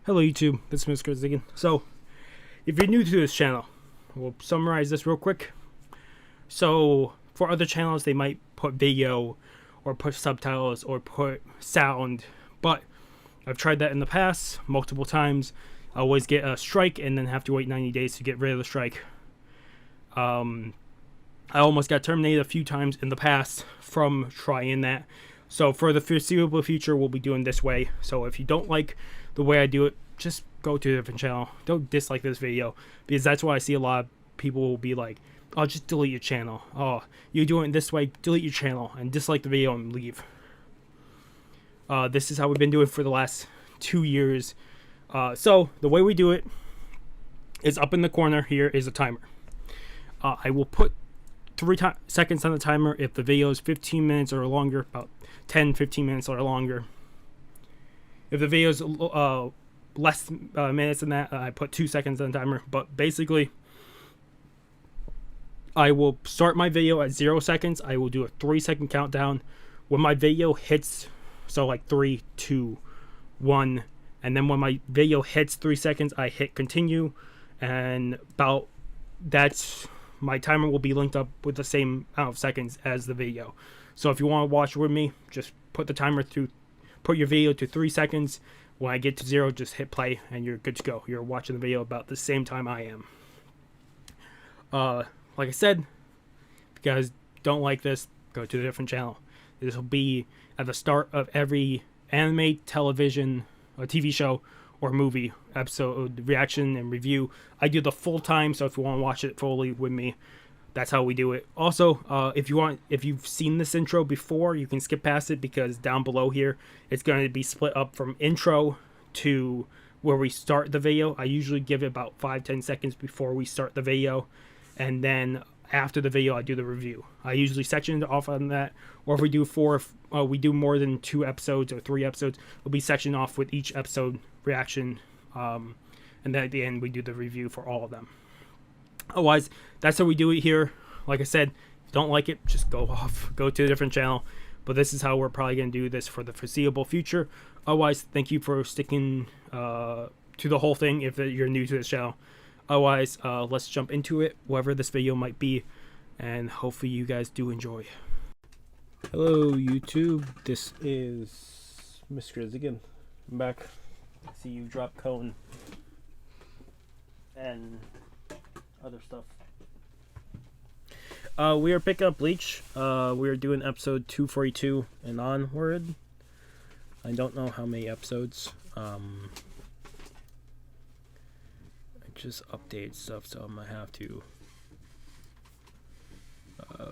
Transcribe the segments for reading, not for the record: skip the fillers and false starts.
Hello YouTube, this is Mr. Ziggin. So, if you're new to this channel, we'll summarize this real quick. So, for other channels, they might put video, or put subtitles, or put sound, but I've tried that in the past, multiple times. I always get a strike, and then have to wait 90 days to get rid of the strike. I almost got terminated a few times in the past from trying that. So for the foreseeable future, we'll be doing this way. So if you don't like the way I do it, just go to a different channel. Don't dislike this video, because that's why I see a lot of people will be like, oh, just delete your channel. Oh, you're doing it this way, delete your channel and dislike the video and leave. This is how we've been doing for the last 2 years. So the way we do it is up in the corner here is a timer. I will put 3 seconds on the timer if the video is 15 minutes or longer, about 10-15 minutes or longer. If the video is less minutes than that, I put 2 seconds on the timer. But basically, I will start my video at 0 seconds. I will do a 3-second countdown. When my video hits, so like 3, 2, 1, and then when my video hits 3 seconds, I hit continue, and about that's my timer will be linked up with the same amount of seconds as the video. So if you want to watch with me, just put the timer through, put your video to 3 seconds. When I get to 0, just hit play and you're good to go. You're watching the video about the same time I am. Like I said, if you guys don't like this, go to a different channel. This will be at the start of every anime, television, or TV show, or movie episode reaction and review. I do the full time, so if you want to watch it fully with me, that's how we do it. Also, if you've seen this intro before, you can skip past it, because down below here it's going to be split up from intro to where we start the video. I usually give it about 5-10 seconds before we start the video, and then after the video I do the review. I usually section it off on that, or if we do we do more than 2 episodes or 3 episodes, we'll be sectioned off with each episode reaction, and then at the end we do the review for all of them. Otherwise, that's how we do it here. Like I said, if you don't like it, just go to a different channel. But this is how we're probably going to do this for the foreseeable future. Otherwise, thank you for sticking to the whole thing if you're new to this channel. Otherwise, let's jump into it, whatever this video might be, and hopefully you guys do enjoy. Hello YouTube, this is Mr. Ziggin. I'm back. I see you drop cone and other stuff. We are picking up Bleach. We are doing episode 242 and onward. I don't know how many episodes. I just updated stuff, so I'm gonna have to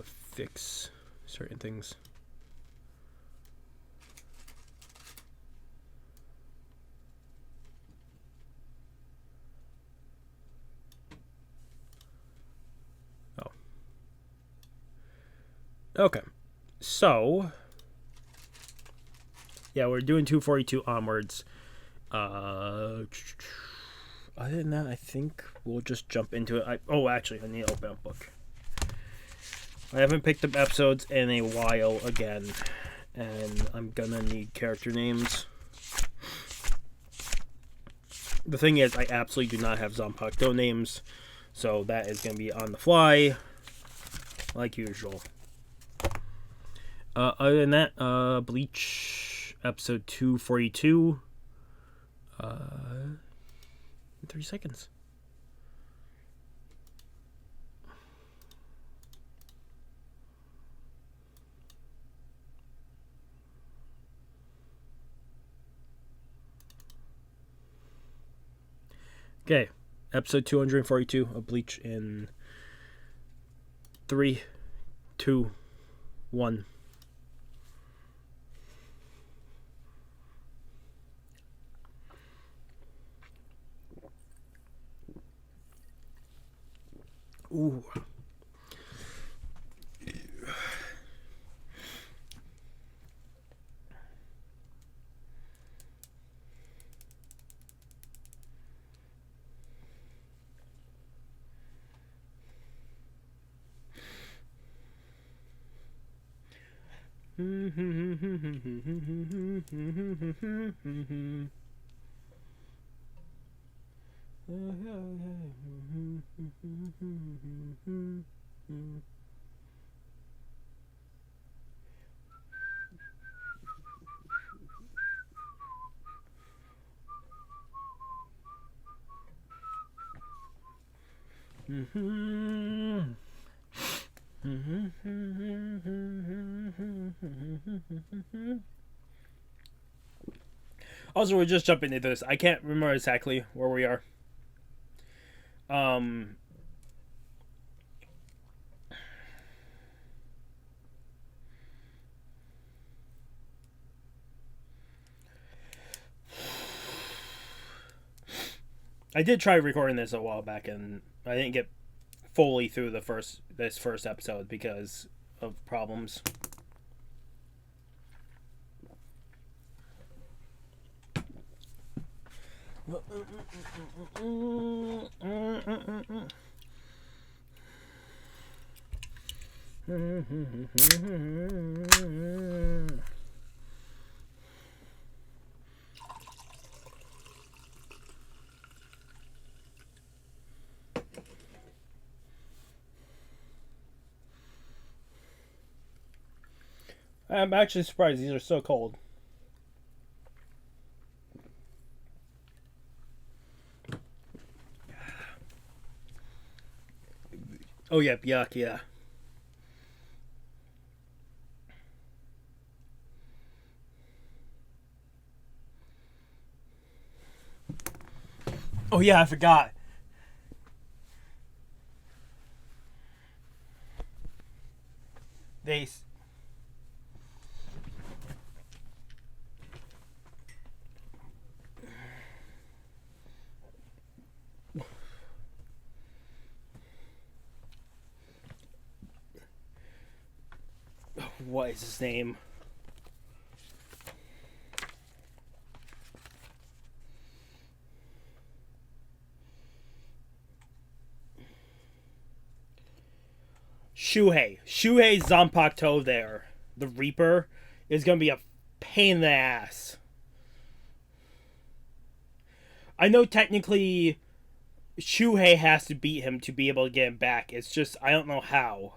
fix certain things. Okay, so yeah, we're doing 242 onwards. Other than that, I think we'll just jump into it. Actually, I need to open a book. I haven't picked up episodes in a while again, and I'm gonna need character names. The thing is, I absolutely do not have Zanpakutō names, so that is gonna be on the fly, like usual. Other than that, Bleach episode 242. 3 seconds. Okay, episode 242 of Bleach in 3, 2, 1. Ooh. Also, we're just jumping into this. I can't remember exactly where we are. I did try recording this a while back, and I didn't get fully through this first episode because of problems. I'm actually surprised these are so cold. Oh yeah, Byakuya. Oh yeah, I forgot. They... What is his name? Shuhei Zanpakutō there. The Reaper is going to be a pain in the ass. I know technically Shuhei has to beat him to be able to get him back. It's just, I don't know how.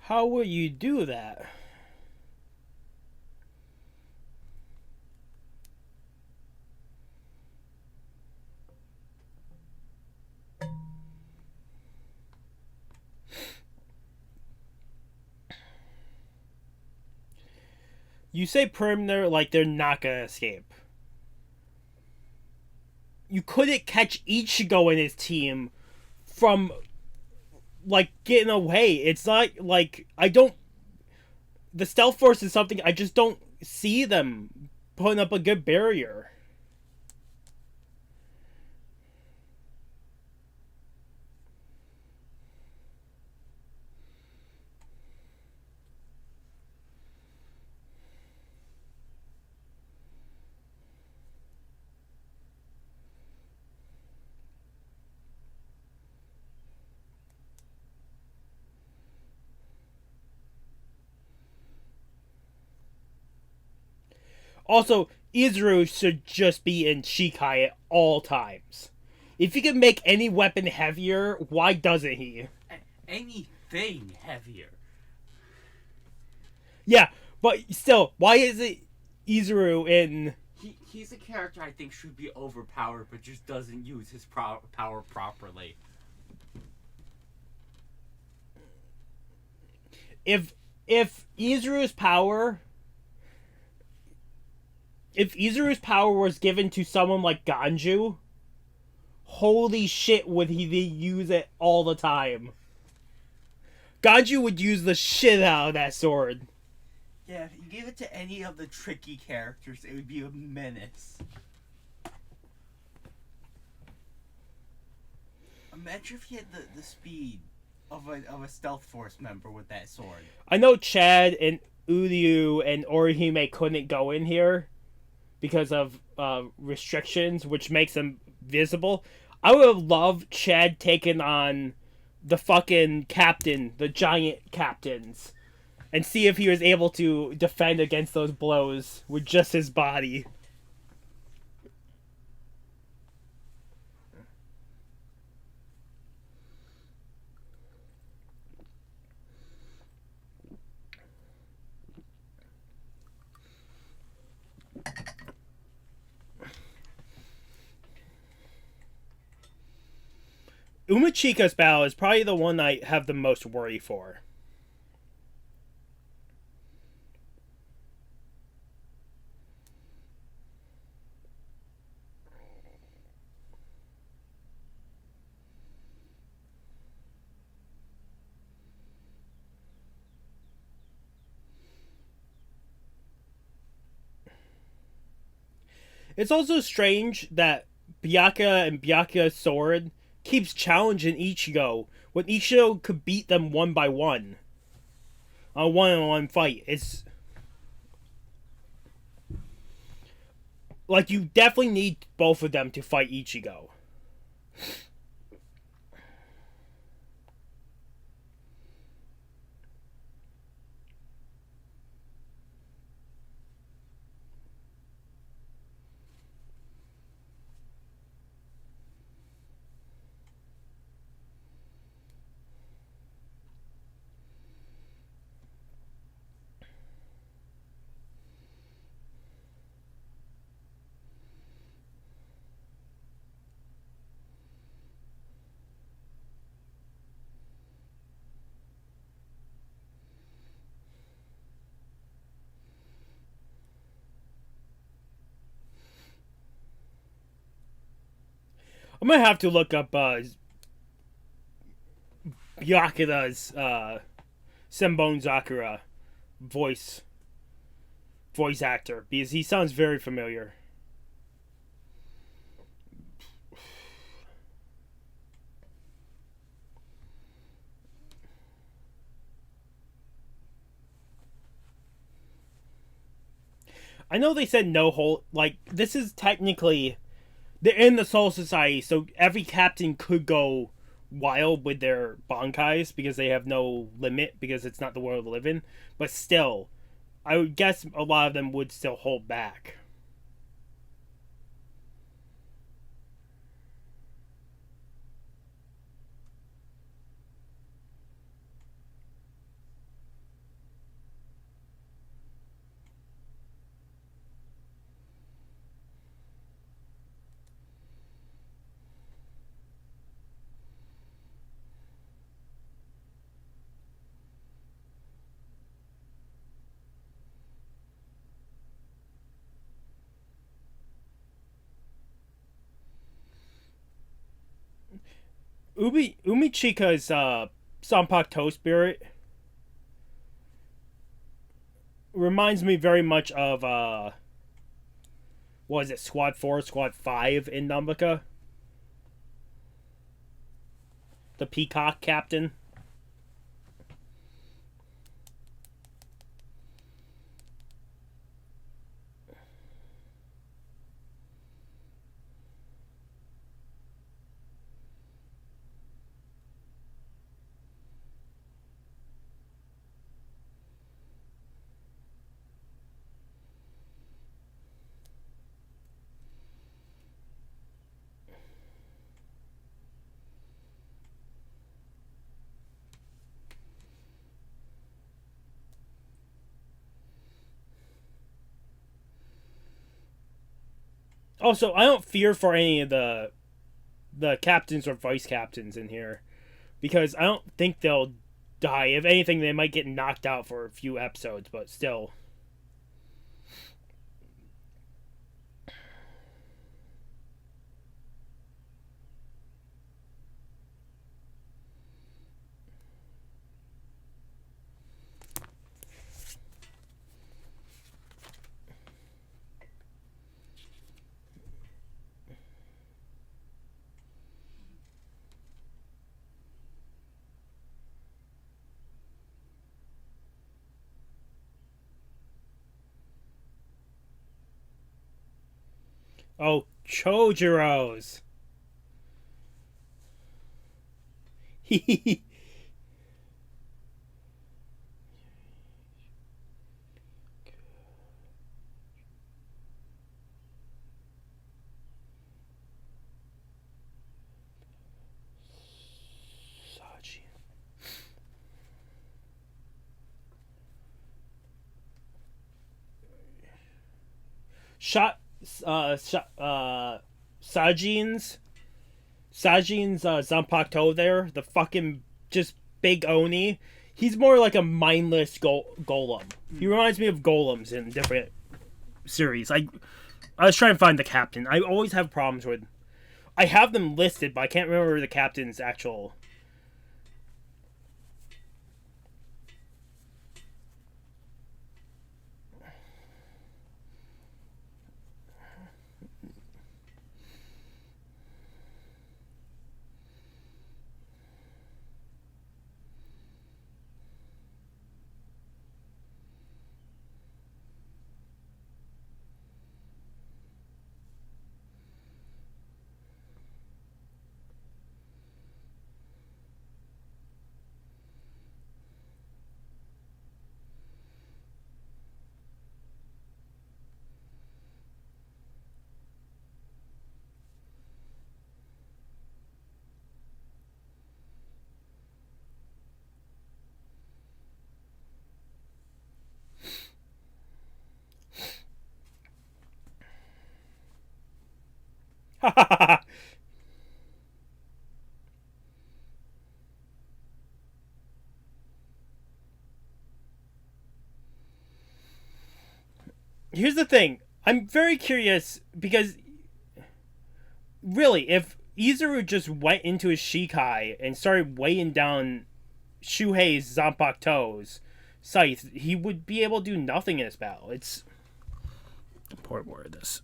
How will you do that? You say perimeter like they're not gonna escape. You couldn't catch Ichigo and his team from, like, getting away. It's not like, the stealth force is something I just don't see them putting up a good barrier. Also, Izuru should just be in Shikai at all times. If he can make any weapon heavier, why doesn't he? thing heavier. Yeah, but still, why is it Izuru in... He's a character I think should be overpowered, but just doesn't use his power properly. If Izuru's power... If Izuru's power was given to someone like Ganju, holy shit would he use it all the time. Ganju would use the shit out of that sword. Yeah, if you give it to any of the tricky characters, it would be a menace. Imagine if he had the speed of a stealth force member with that sword. I know Chad and Uryu and Orihime couldn't go in here because of restrictions, which makes them visible. I would have loved Chad taking on the fucking captain, the giant captains, and see if he was able to defend against those blows with just his body. Umachika's battle is probably the one I have the most worry for. It's also strange that Byakuya and Byakuya's sword keeps challenging Ichigo when Ichigo could beat them one by one. A one-on-one fight. It's like you definitely need both of them to fight Ichigo. I'm gonna have to look up Byakuya's Senbonzakura voice actor because he sounds very familiar. I know they said no hold, like this is technically they're in the Soul Society, so every captain could go wild with their bankais because they have no limit because it's not the world we live in. But still, I would guess a lot of them would still hold back. Umichika's Zanpakutō spirit reminds me very much of what is it, Squad 4, Squad 5 in Nambuka? The Peacock Captain. Also, I don't fear for any of the captains or vice captains in here, because I don't think they'll die. If anything, they might get knocked out for a few episodes, but still. Oh, Chojiro's. Shot, Sajin's Zanpakutō there, the fucking just big Oni. He's more like a mindless golem. He reminds me of golems in different series. I was trying to find the captain. I always have problems with. I have them listed, but I can't remember the captain's actual. Here's the thing. I'm very curious because really, if Izuru just went into his Shikai and started weighing down Shuhei's Zanpakutō's scythe, he would be able to do nothing in this battle. It's pour more of this.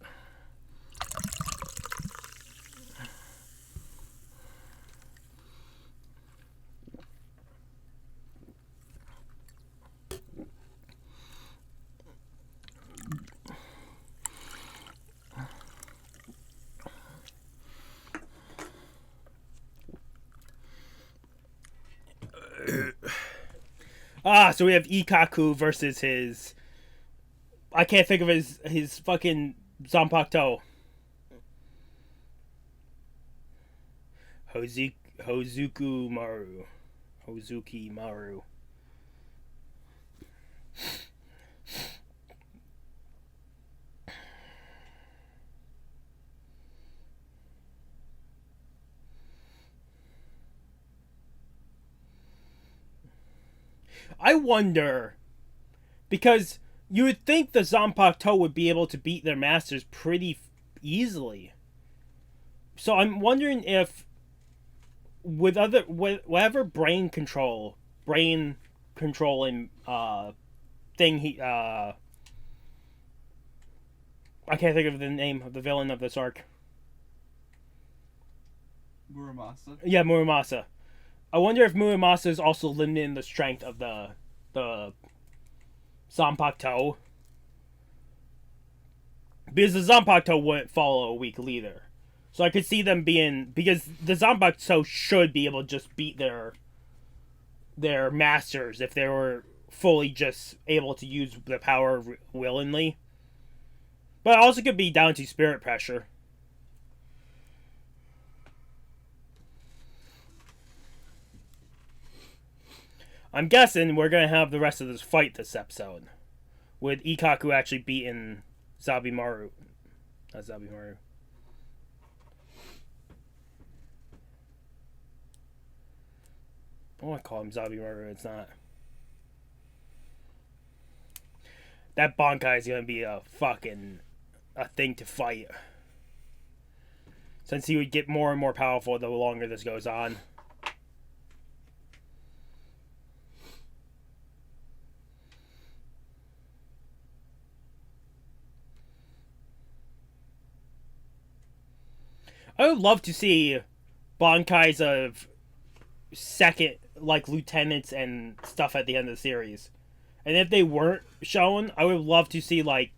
So we have Ikkaku versus his. I can't think of his fucking Zanpakutō. Hozuki Maru. I wonder, because you would think the Zanpakutō would be able to beat their masters pretty easily. So I'm wondering if, with whatever brain controlling thing I can't think of the name of the villain of this arc. Muramasa. Yeah, Muramasa. I wonder if Muramasa is also limiting the strength of the Zanpakutō. Because the Zanpakutō wouldn't follow a weak leader. So I could see them being... Because the Zanpakutō should be able to just beat their masters if they were fully just able to use the power willingly. But it also could be down to spirit pressure. I'm guessing we're going to have the rest of this fight this episode. With Ikkaku actually beating Zabimaru. Not Zabimaru. I want to call him Zombie Murder. It's not. That Bankai is gonna be a thing to fight. Since he would get more and more powerful the longer this goes on. I would love to see Bankais of second, like, lieutenants and stuff at the end of the series. And if they weren't shown, I would love to see, like,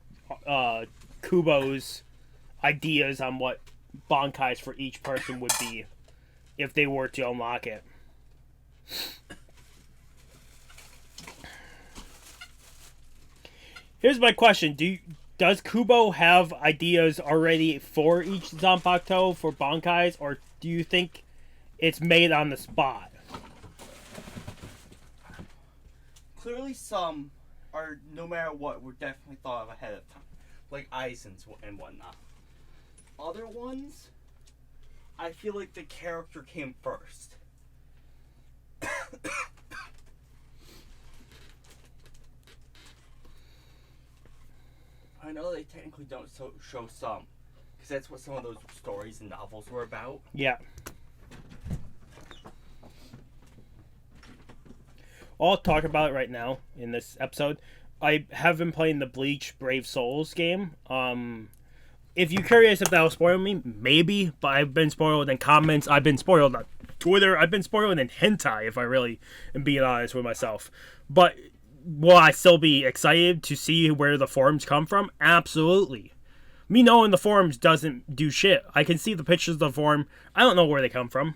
Kubo's ideas on what Bankais for each person would be if they were to unlock it. Here's my question. Does Kubo have ideas already for each Zanpakutō for Bankais, or do you think it's made on the spot? Clearly some are, no matter what, were definitely thought of ahead of time. Like Aizen's and whatnot. Other ones, I feel like the character came first. I know they technically don't show some, because that's what some of those stories and novels were about. Yeah. I'll talk about it right now in this episode. I have been playing the Bleach Brave Souls game. If you're curious if that'll spoil me, maybe, but I've been spoiled in comments. I've been spoiled on Twitter. I've been spoiled in hentai, if I really am being honest with myself. But will I still be excited to see where the forums come from? Absolutely. Me knowing the forums doesn't do shit. I can see the pictures of the forum. I don't know where they come from.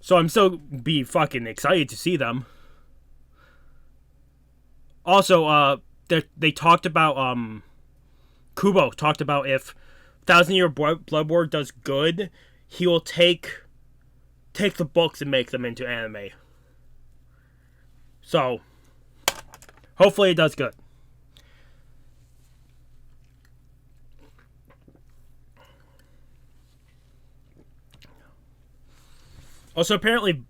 So I'm still be fucking excited to see them. Also, they talked about, Kubo talked about if Thousand Year Blood War does good, he will take the books and make them into anime. So, hopefully it does good. Also, apparently,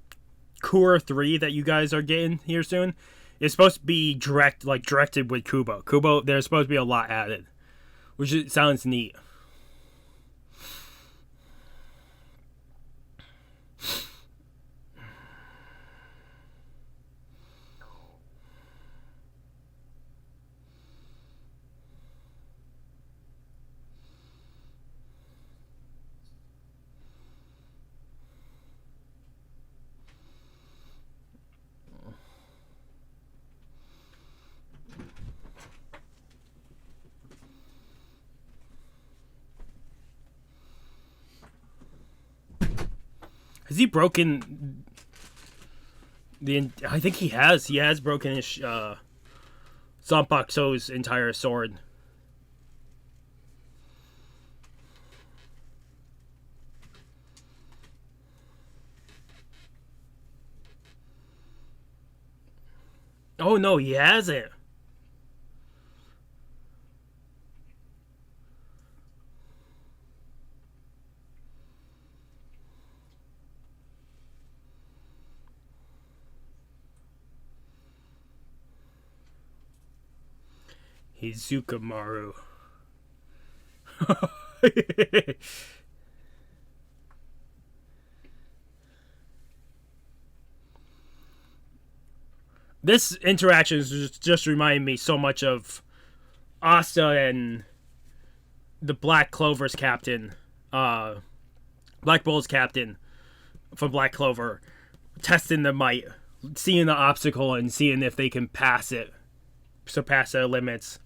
Core 3 that you guys are getting here soon is supposed to be directed with Kubo. Kubo, there's supposed to be a lot added, which sounds neat. Has he broken I think he has. He has broken his Zanpakutō's entire sword. Oh no, he hasn't. Hizukamaru. This interaction is just reminding me so much of Asta and the Black Clover's captain, Black Bull's captain from Black Clover, testing the might, seeing the obstacle and seeing if they can surpass their limits.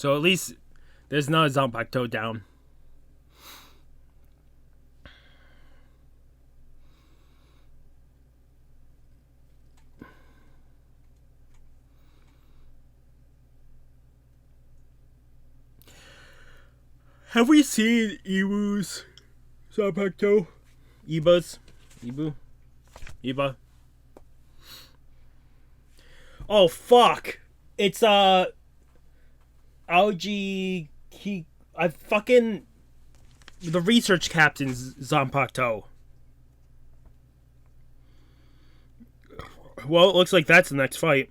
So at least there's not a Zanpakutō down. Have we seen Ibu's Zanpakutō? Iba's? Ibu? Iba? Oh, fuck! It's, Algae... The research captain's Zanpakutō. Well, it looks like that's the next fight.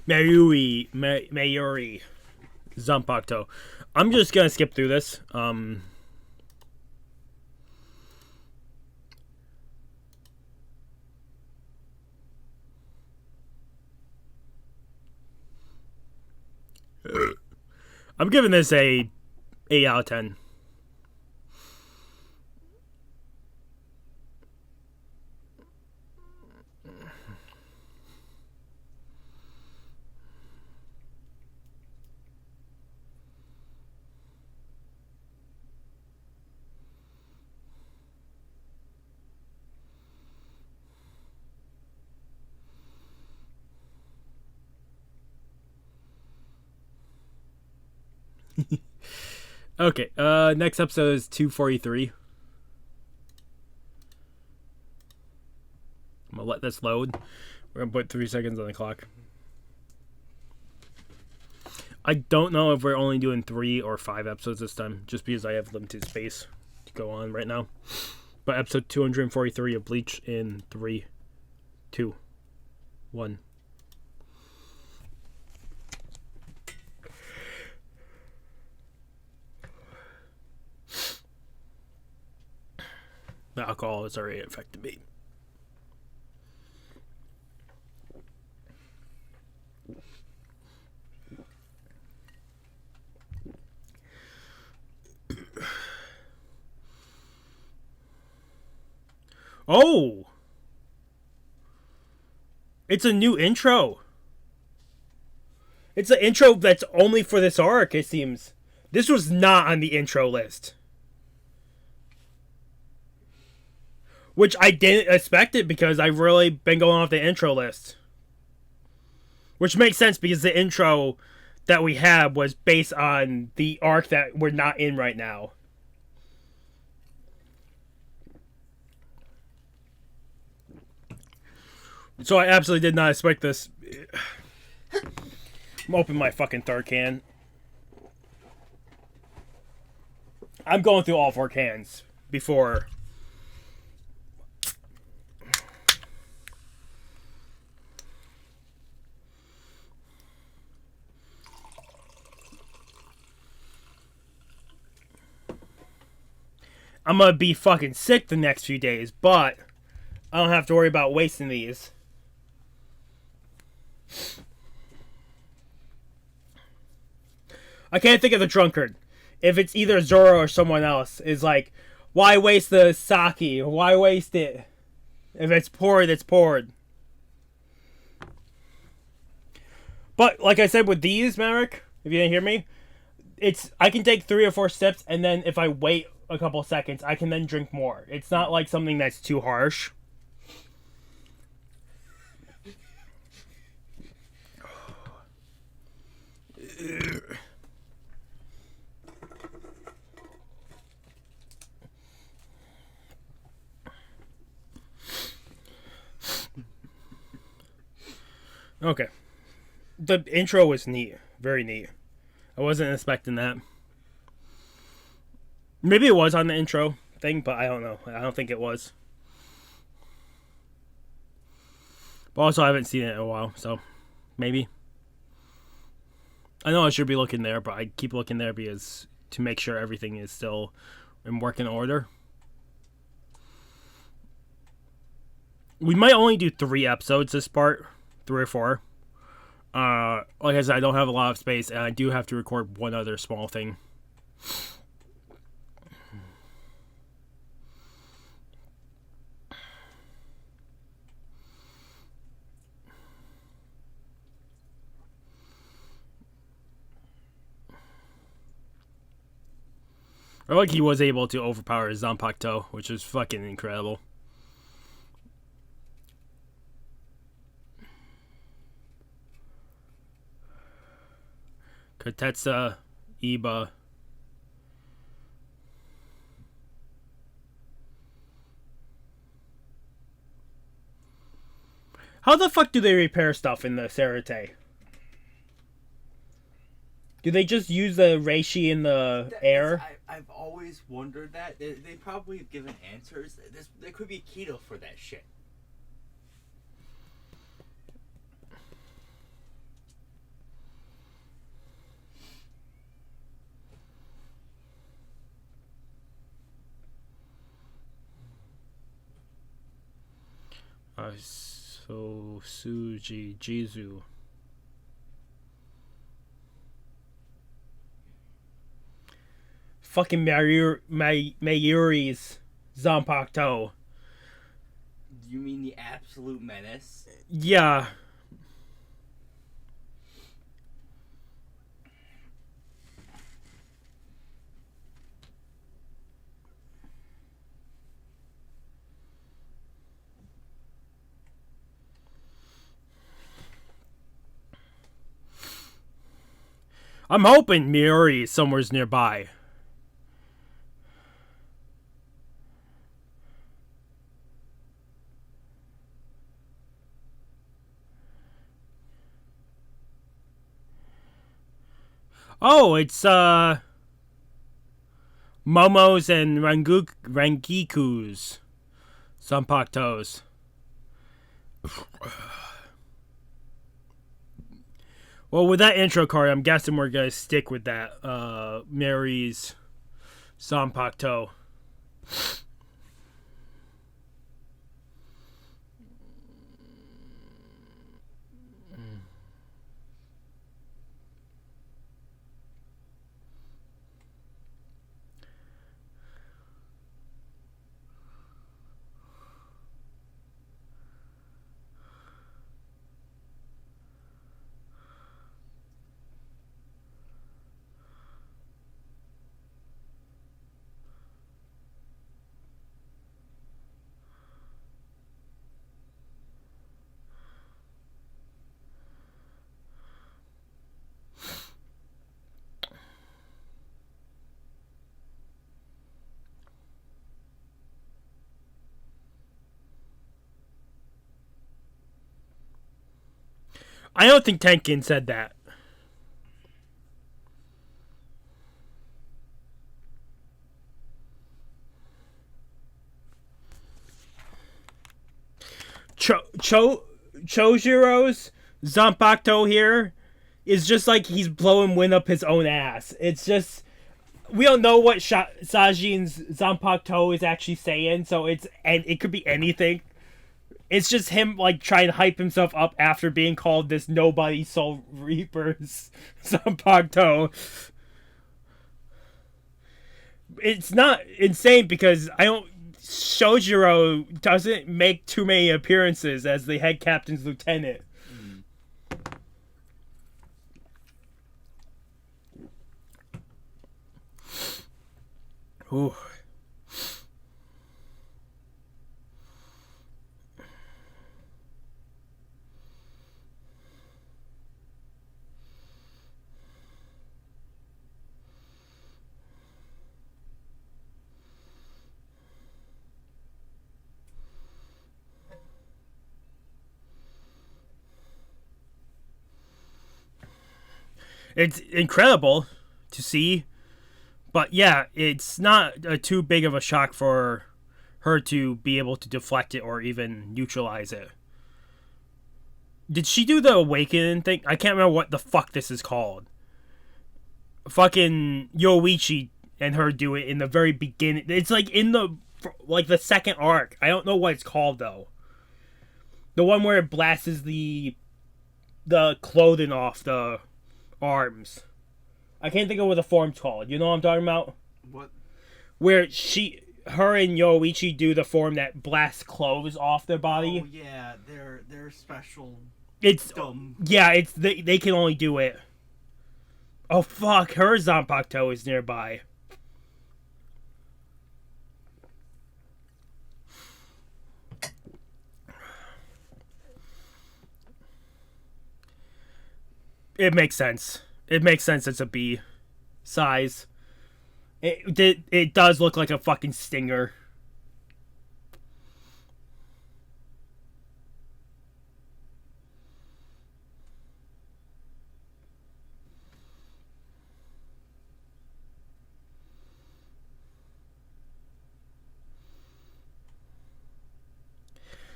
Mayuri Zanpakutō. I'm just gonna skip through this. I'm giving this a 8 out of 10. Okay, next episode is 243. I'm gonna let this load. We're gonna put 3 seconds on the clock. I don't know if we're only doing 3 or 5 episodes this time, just because I have limited space to go on right now. But episode 243 of Bleach in 3, 2, 1. The alcohol has already affected me. Oh! It's a new intro. It's an intro that's only for this arc, it seems. This was not on the intro list. Which I didn't expect it because I've really been going off the intro list. Which makes sense because the intro that we had was based on the arc that we're not in right now. So I absolutely did not expect this. I'm opening my fucking third can. I'm going through all 4 cans before... I'm gonna be fucking sick the next few days, but I don't have to worry about wasting these. I can't think of the drunkard. If it's either Zoro or someone else, is like, why waste the sake? Why waste it? If it's poured, it's poured. But like I said with these, Merrick, if you didn't hear me, I can take 3 or 4 sips, and then if I wait a couple seconds, I can then drink more. It's not like something that's too harsh. Okay. The intro was neat. Very neat. I wasn't expecting that. Maybe it was on the intro thing, but I don't know. I don't think it was. But also, I haven't seen it in a while, so maybe. I know I should be looking there, but I keep looking there because to make sure everything is still in working order. We might only do 3 episodes this part. 3 or 4. Like I said, I don't have a lot of space, and I do have to record one other small thing. Or like he was able to overpower Zanpakutō, which is fucking incredible. Katetsu, Iba. How the fuck do they repair stuff in the Sortie? Do they just use the reishi in the air? I've always wondered that. They probably have given answers. There could be keto for that shit. So Suji Jizu. Fucking Mayuri's Zanpakutō. You mean the absolute menace? Yeah. I'm hoping Miuri is somewhere nearby. Oh, it's Momo's and Rangiku's Zanpakutō's. Well, with that intro card, I'm guessing we're gonna stick with that. Mary's Zanpakutō. I don't think Tenkin said that. Chojiro's Zanpakutō here is just like he's blowing wind up his own ass. It's just we don't know what Sajin's Zanpakutō is actually saying, so it could be anything. It's just him like trying to hype himself up after being called this nobody Soul Reaper's Zanpakutō. It's not insane because Shojiro doesn't make too many appearances as the head captain's lieutenant. Ooh. It's incredible to see, but yeah, it's not too big of a shock for her to be able to deflect it or even neutralize it. Did she do the awakening thing? I can't remember what the fuck this is called. Fucking Yoichi and her do it in the very beginning. It's like in the second arc. I don't know what it's called though. The one where it blasts the clothing off the arms. I can't think of what the form's called. You know what I'm talking about? What? Where her and Yoichi do the form that blasts clothes off their body. Oh yeah, they're special. It's dumb. Yeah, it's they can only do it. Oh fuck, her Zanpakutō is nearby. It makes sense. It makes sense it's a B size. It does look like a fucking stinger.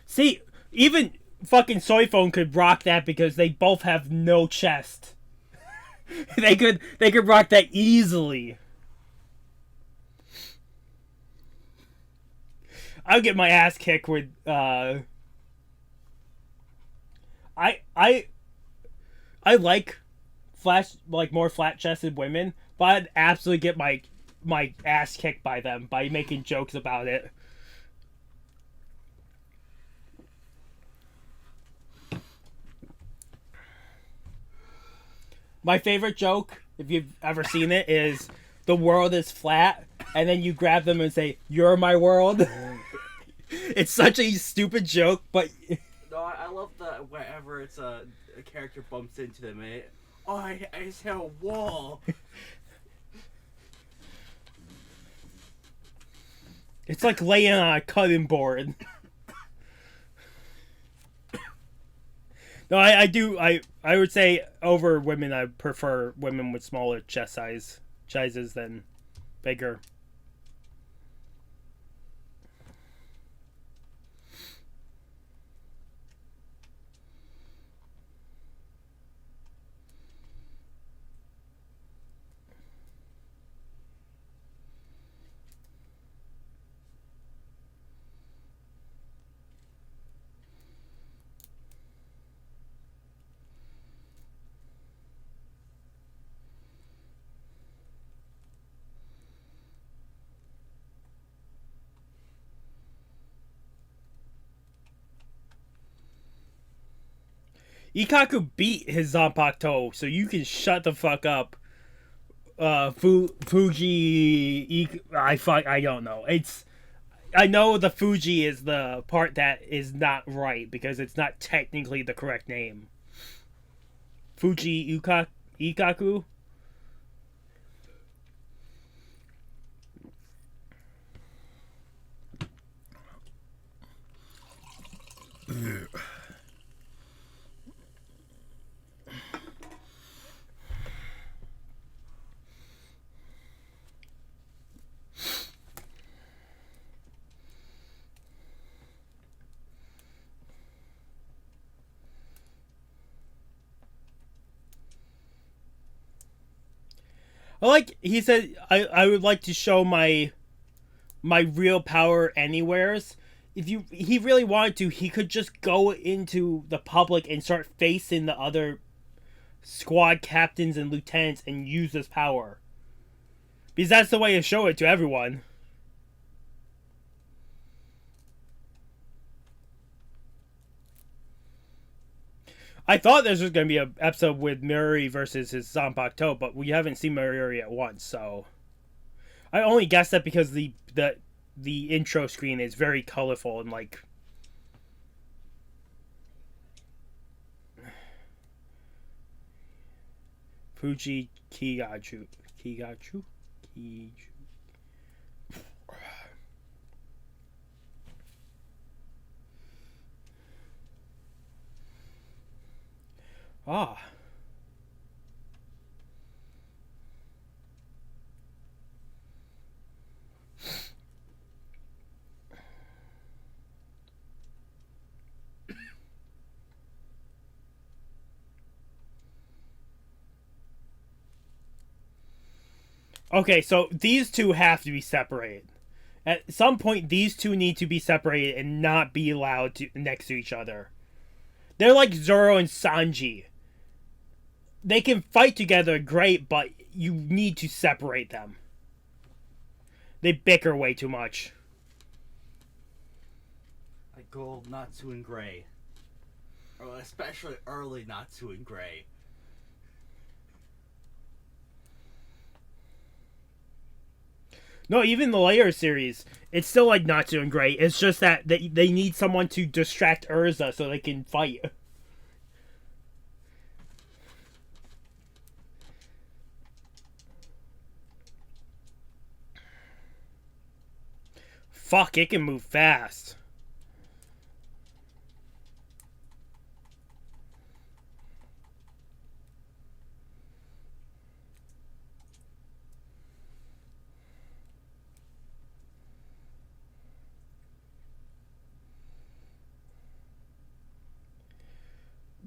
See, even fucking Soyphone could rock that because they both have no chest. they could rock that easily. I'll get my ass kicked with I like more flat chested women, but I'd absolutely get my ass kicked by them by making jokes about it. My favorite joke, if you've ever seen it, is the world is flat, and then you grab them and say, "You're my world." It's such a stupid joke, but... No, I love whenever it's a character bumps into them, I just hit a wall. It's like laying on a cutting board. No, I would say over women, I prefer women with smaller chest sizes than bigger. Ikaku beat his Zanpakutō, so you can shut the fuck up. Fuji... I don't know. I know the Fuji is the part that is not right, because it's not technically the correct name. Fuji Ikaku? He said, I would like to show my real power anywheres. He really wanted to, he could just go into the public and start facing the other squad captains and lieutenants and use his power. Because that's the way to show it to everyone. I thought this was going to be an episode with Murray versus his Zanpakutō, but we haven't seen Murray at once, so... I only guessed that because the intro screen is very colorful and, like... Fuji Kigachu. Kigachu? Kiju. Ah. Okay, so these two have to be separated. At some point, these two need to be separated and not be allowed to next to each other. They're like Zoro and Sanji. They can fight together, great, but you need to separate them. They bicker way too much. Like gold, Natsu, and gray. Or especially early Natsu and gray. No, even the later series, it's still like Natsu and Gray. It's just that they need someone to distract Urza so they can fight. Fuck, it can move fast.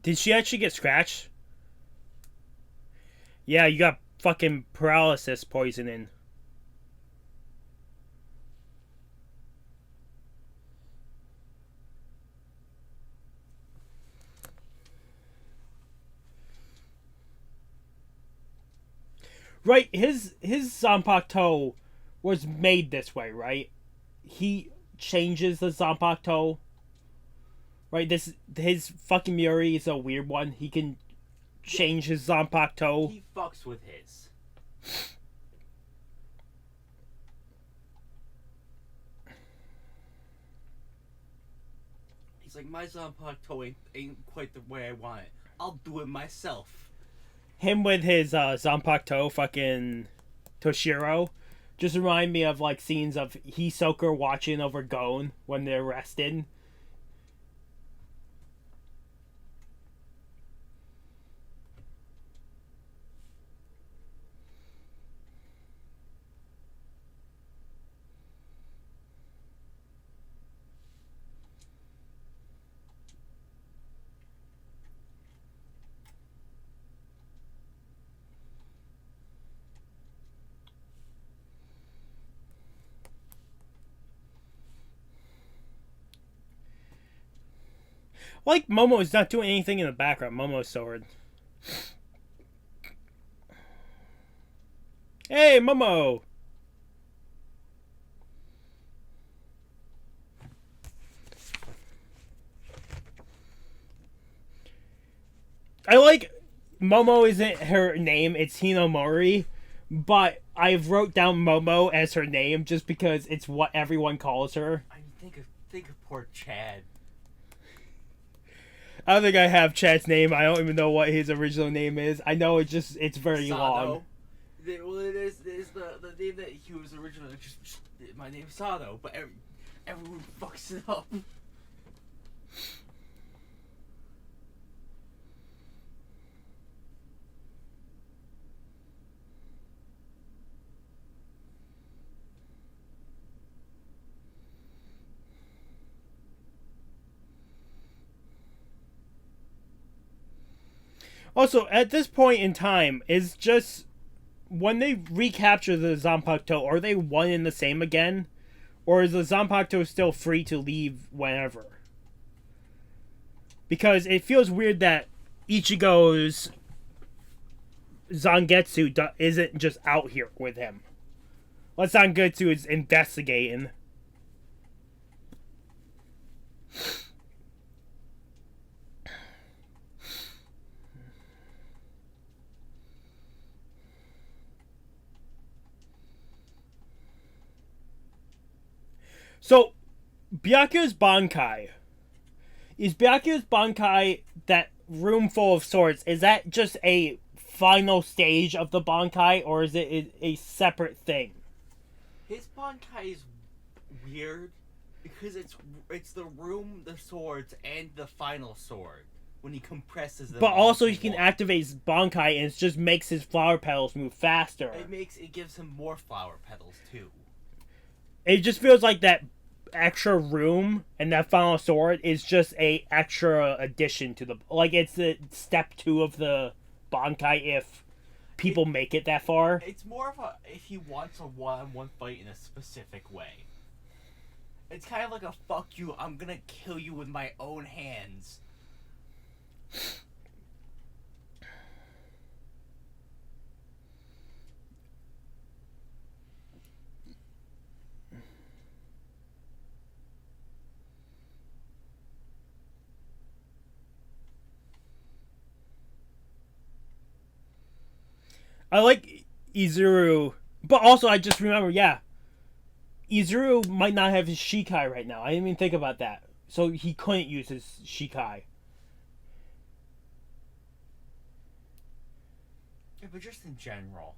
Did she actually get scratched? Yeah, you got fucking paralysis poisoning. Right, his Zanpakutō was made this way, right? He changes the Zanpakutō. Right, his fucking Muri is a weird one. He can change his Zanpakutō. He fucks with his. He's like, my Zanpakutō ain't quite the way I want it. I'll do it myself. Him with his Zanpakutō fucking Toshiro just remind me of like scenes of Hisoka watching over Gon when they're arrested. Like Momo is not doing anything in the background. Momo's sword. Hey, Momo! I like Momo isn't her name, it's Hinomori, but I wrote down Momo as her name just because it's what everyone calls her. I mean, think of poor Chad. I don't think I have Chad's name. I don't even know what his original name is. I know it's very Sado. long. Well, it is the name that he was originally just my name's Sado, but everyone fucks it up. Also, at this point in time, is just when they recapture the Zanpakutō, are they one and the same again? Or is the Zanpakutō still free to leave whenever? Because it feels weird that Ichigo's Zangetsu isn't just out here with him. What Zangetsu is investigating. So, Byakuya's Bankai. Is Byakuya's Bankai, that room full of swords, is that just a final stage of the Bankai, or is it a separate thing? His Bankai is weird because it's the room, the swords, and the final sword when he compresses them. But also he can activate his Bankai and it just makes his flower petals move faster. It gives him more flower petals too. It just feels like that extra room and that final sword is just a extra addition to the... Like, it's the step 2 of the Bankai if people make it that far. It's more of a... if he wants a one-on-one fight in a specific way. It's kind of like a fuck you, I'm gonna kill you with my own hands. I like Izuru, but also I just remember, yeah, Izuru might not have his Shikai right now. I didn't even think about that. So he couldn't use his Shikai. Yeah, but just in general.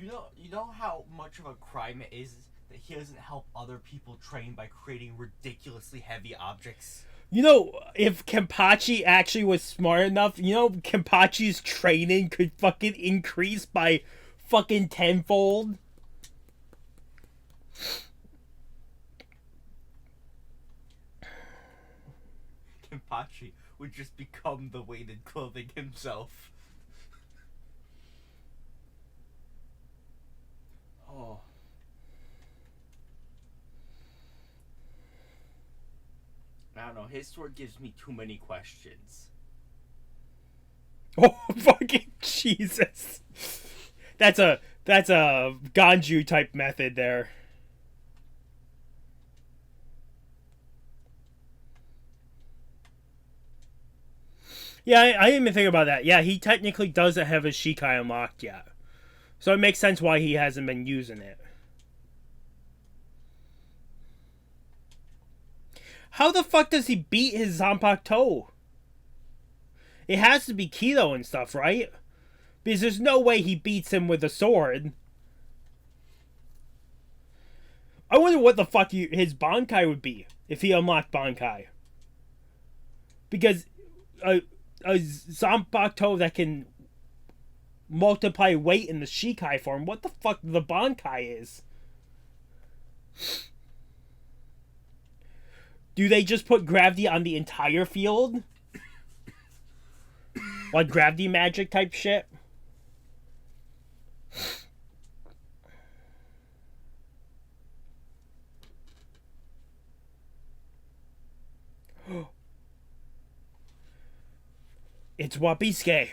You know how much of a crime it is that he doesn't help other people train by creating ridiculously heavy objects? You know, if Kenpachi actually was smart enough, you know, Kenpachi's training could fucking increase by fucking tenfold. Kenpachi would just become the weighted clothing himself. Oh. I don't know, his sword gives me too many questions. Oh, fucking Jesus. That's a Ganju type method there. Yeah, I didn't even think about that. Yeah, he technically doesn't have his Shikai unlocked yet. So it makes sense why he hasn't been using it. How the fuck does he beat his Zanpakutō? It has to be Kido and stuff, right? Because there's no way he beats him with a sword. I wonder what the fuck his Bankai would be if he unlocked Bankai. Because a Zanpakutō that can multiply weight in the Shikai form, what the fuck the Bankai is? Do they just put gravity on the entire field? Like gravity magic type shit? It's Wabisuke.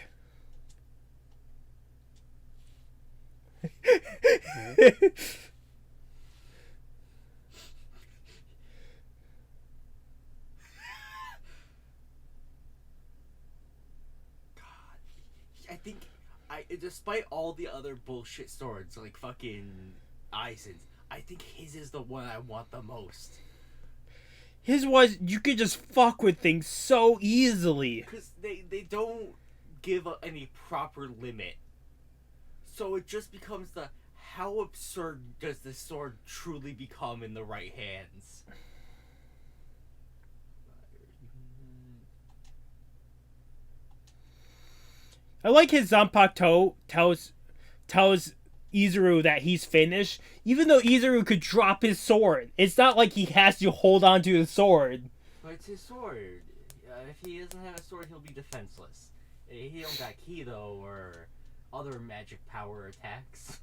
Despite all the other bullshit swords like fucking Aizen's, I think his is the one I want the most. His was, you could just fuck with things so easily. Because they don't give any proper limit. So it just becomes how absurd does this sword truly become in the right hands? I like his Zanpakutō tells Izuru that he's finished, even though Izuru could drop his sword. It's not like he has to hold on to the sword. But it's his sword. If he doesn't have a sword, he'll be defenseless. He don't got Kido or other magic power attacks.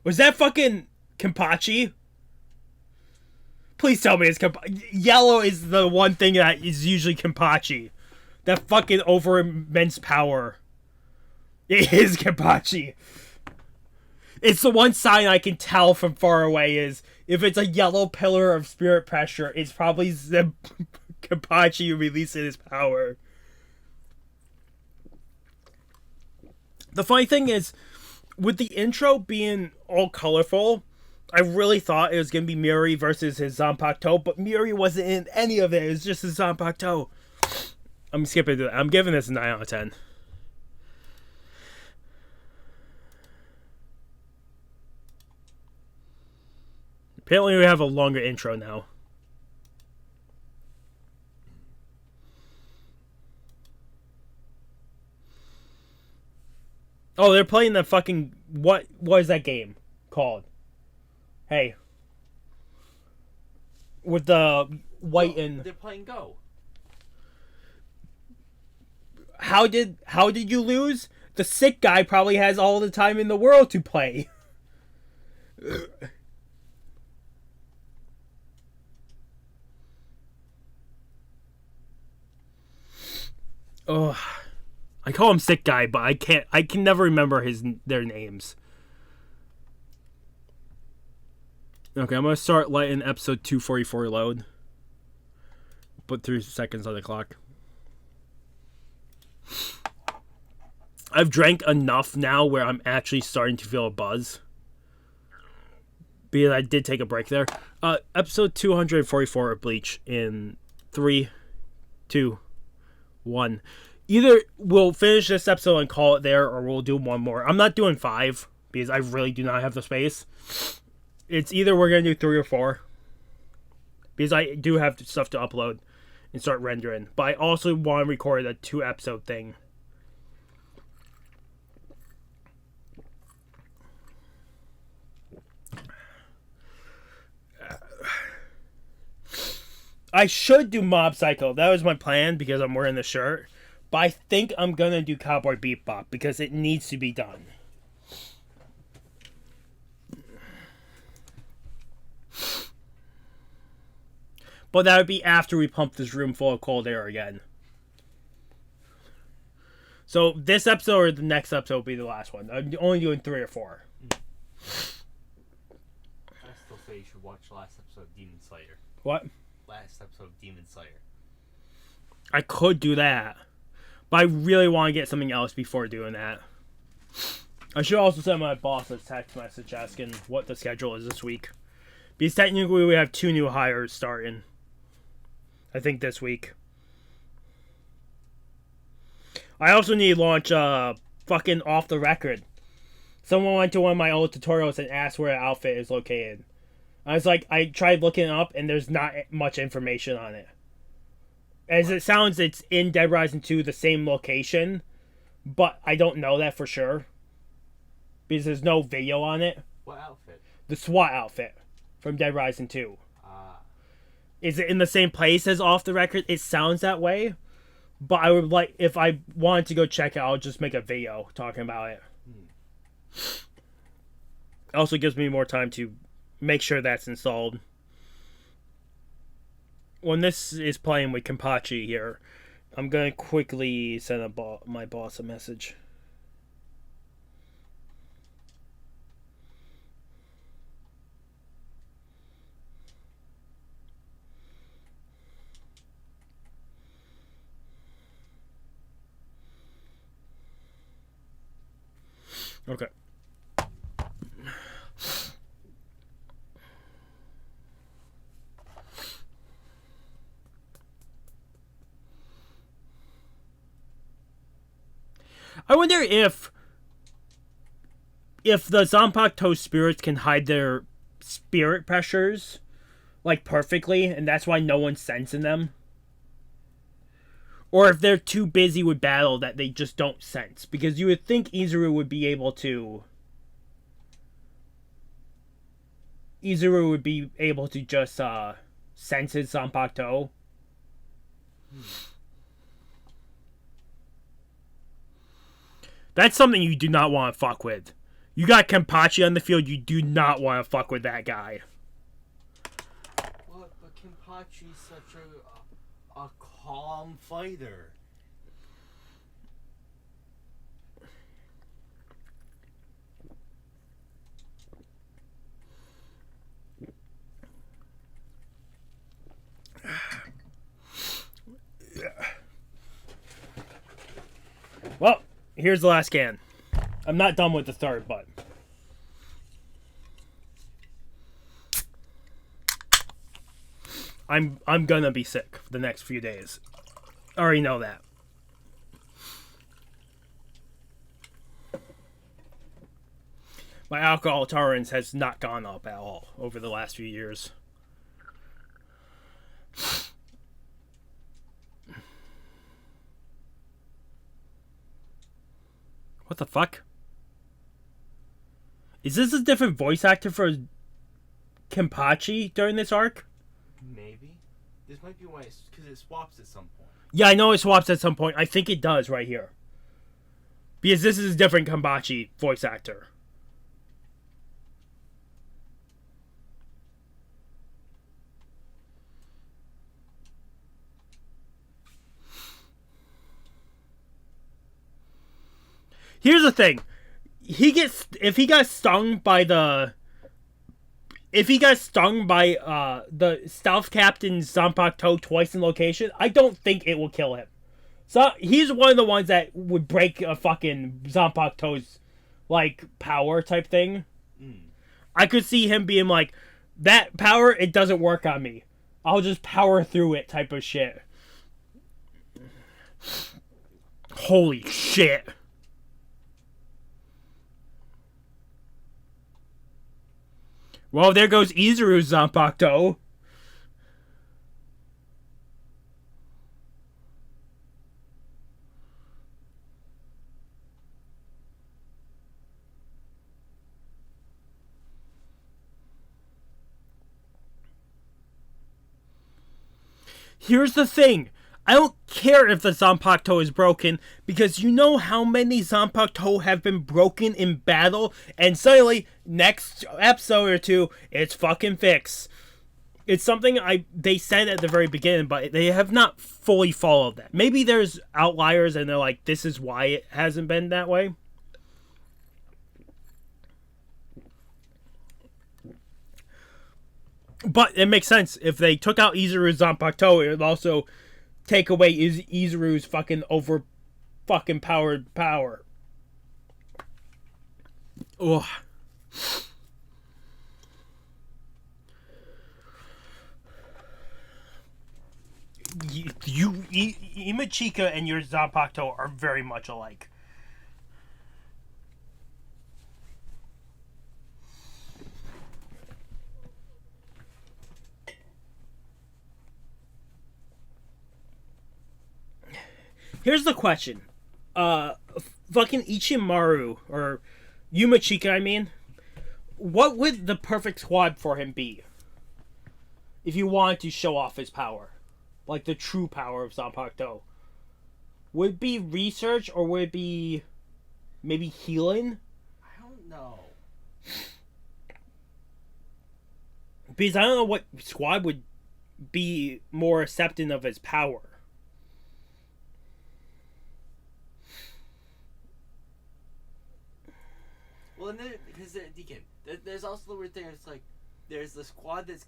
Was that fucking Kenpachi? Please tell me it's Kenpachi. Yellow is the one thing that is usually Kenpachi. That fucking over immense power. It is Kenpachi. It's the one sign I can tell from far away is if it's a yellow pillar of spirit pressure, it's probably Kenpachi releasing his power. The funny thing is, with the intro being all colorful, I really thought it was going to be Miuri versus his Zanpakutō, but Miuri wasn't in any of it. It was just his Zanpakutō. I'm skipping it. I'm giving this a 9 out of 10. Apparently we have a longer intro now. Oh, they're playing the fucking... What is that game called? Hey. With the white and... They're playing Go. How did you lose? The sick guy probably has all the time in the world to play. Oh, I call him sick guy, but I can never remember their names. Okay, I'm gonna start letting episode 244 load. Put 3 seconds on the clock. I've drank enough now where I'm actually starting to feel a buzz. Because I did take a break there. Episode 244 of Bleach in 3, 2, 1. either we'll finish this episode and call it there, or we'll do one more. I'm not doing 5 because I really do not have the space. It's either we're going to do 3 or 4 because I do have stuff to upload and start rendering. But I also want to record a 2-episode thing. I should do Mob Psycho. That was my plan because I'm wearing the shirt. But I think I'm going to do Cowboy Bebop because it needs to be done. But that would be after we pump this room full of cold air again. So this episode or the next episode will be the last one. I'm only doing 3 or 4. I still say you should watch the last episode of Demon Slayer. What? Last episode of Demon Slayer. I could do that. But I really want to get something else before doing that. I should also send my boss a text message asking what the schedule is this week. Because technically we have 2 new hires starting. I think this week. I also need to launch fucking Off the Record. Someone went to one of my old tutorials and asked where an outfit is located. I was like, I tried looking it up and there's not much information on it. As it sounds, it's in Dead Rising 2, the same location. But I don't know that for sure. Because there's no video on it. What outfit? The SWAT outfit from Dead Rising 2. Is it in the same place as Off the Record? It sounds that way. But I would like, if I wanted to go check it, I'll just make a video talking about it. It also gives me more time to make sure that's installed. When this is playing with Kenpachi here, I'm going to quickly send my boss a message. Okay. I wonder if the Zanpakutō spirits can hide their spirit pressures like perfectly, and that's why no one's sensing them. Or if they're too busy with battle that they just don't sense. Because you would think Izuru would be able to... Izuru would be able to just sense his Zanpakutō. That's something you do not want to fuck with. You got Kenpachi on the field, you do not want to fuck with that guy. What? But Kenpachi's such a calm fighter. Well, here's the last can. I'm not done with the third, but... I'm gonna be sick for the next few days. I already know that. My alcohol tolerance has not gone up at all over the last few years. What the fuck? Is this a different voice actor for Kenpachi during this arc? Maybe. This might be why because it swaps at some point. Yeah, I know it swaps at some point. I think it does right here. Because this is a different Kenpachi voice actor. Here's the thing. If he got stung by the Stealth Captain Zanpakutō twice in location, I don't think it will kill him. So he's one of the ones that would break a fucking Zanpakutō's like power type thing. I could see him being like, that power, it doesn't work on me. I'll just power through it type of shit. Holy shit. Well, there goes Izuru's Zanpakutō. Here's the thing. I don't care if the Zanpakutō is broken, because you know how many Zanpakutō have been broken in battle, and suddenly, next episode or two, it's fucking fixed. It's something they said at the very beginning, but they have not fully followed that. Maybe there's outliers and they're like, this is why it hasn't been that way. But it makes sense. If they took out Izuru's Zanpakutō, it would also take away Izuru's fucking fucking powered power. Ugh. Ichigo and your Zanpakutō are very much alike. Here's the question. Fucking Ichimaru, or Yumachika, I mean. What would the perfect squad for him be? If you wanted to show off his power. Like the true power of Zanpakutō. Would it be research, or would it be maybe healing? I don't know. Because I don't know what squad would be more accepting of his power. Well, and then, because Deacon, there's also the weird thing. It's like there's the squad that's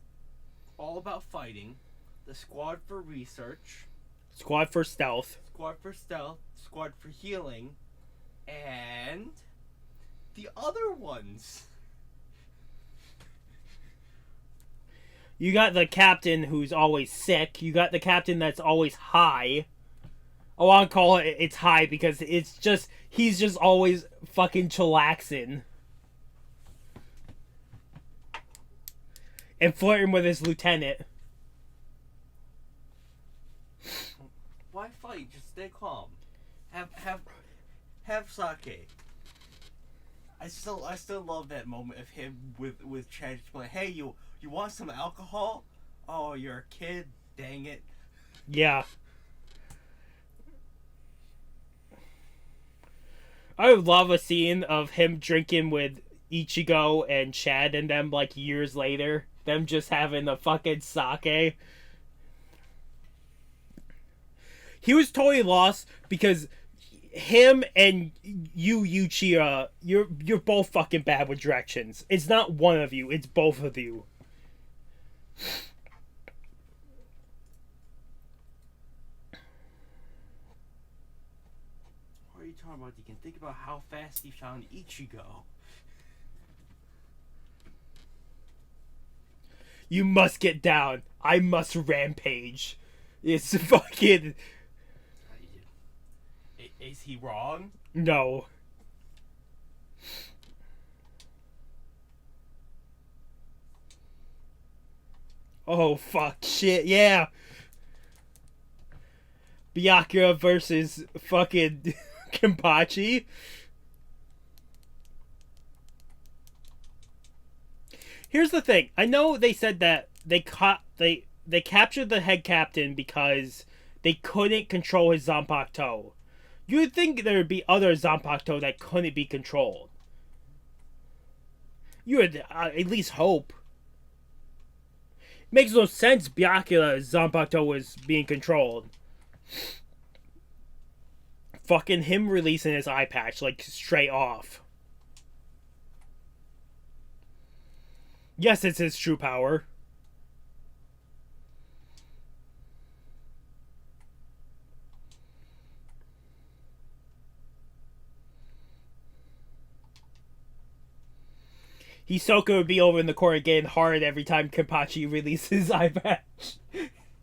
all about fighting, the squad for research, Squad for stealth, squad for healing, and the other ones. You got the captain who's always sick. You got the captain that's always high. I want to call it's high because he's just always fucking chillaxing. And flirting with his lieutenant. Why fight? Just stay calm. Have sake. I still love that moment of him with Chad just like, hey, you want some alcohol? Oh, you're a kid. Dang it. Yeah. I would love a scene of him drinking with Ichigo and Chad and them like years later. Them just having a fucking sake. He was totally lost because him and you, Uchiha, you're both fucking bad with directions. It's not one of you, it's both of you. What are you talking about? You can think about how fast he found Ichigo. You must get down. I must rampage. It's fucking... Is he wrong? No. Oh, fuck. Shit, yeah. Byakuya versus fucking Kenpachi. Here's the thing. I know they said that they captured the head captain because they couldn't control his Zanpakutō. You would think there would be other Zanpakutō that couldn't be controlled. You would at least hope. Makes no sense Byakuya's Zanpakutō was being controlled. Fucking him releasing his eye patch, like, straight off. Yes, it's his true power. Hisoka would be over in the corner getting hard every time Kenpachi releases his eye patch.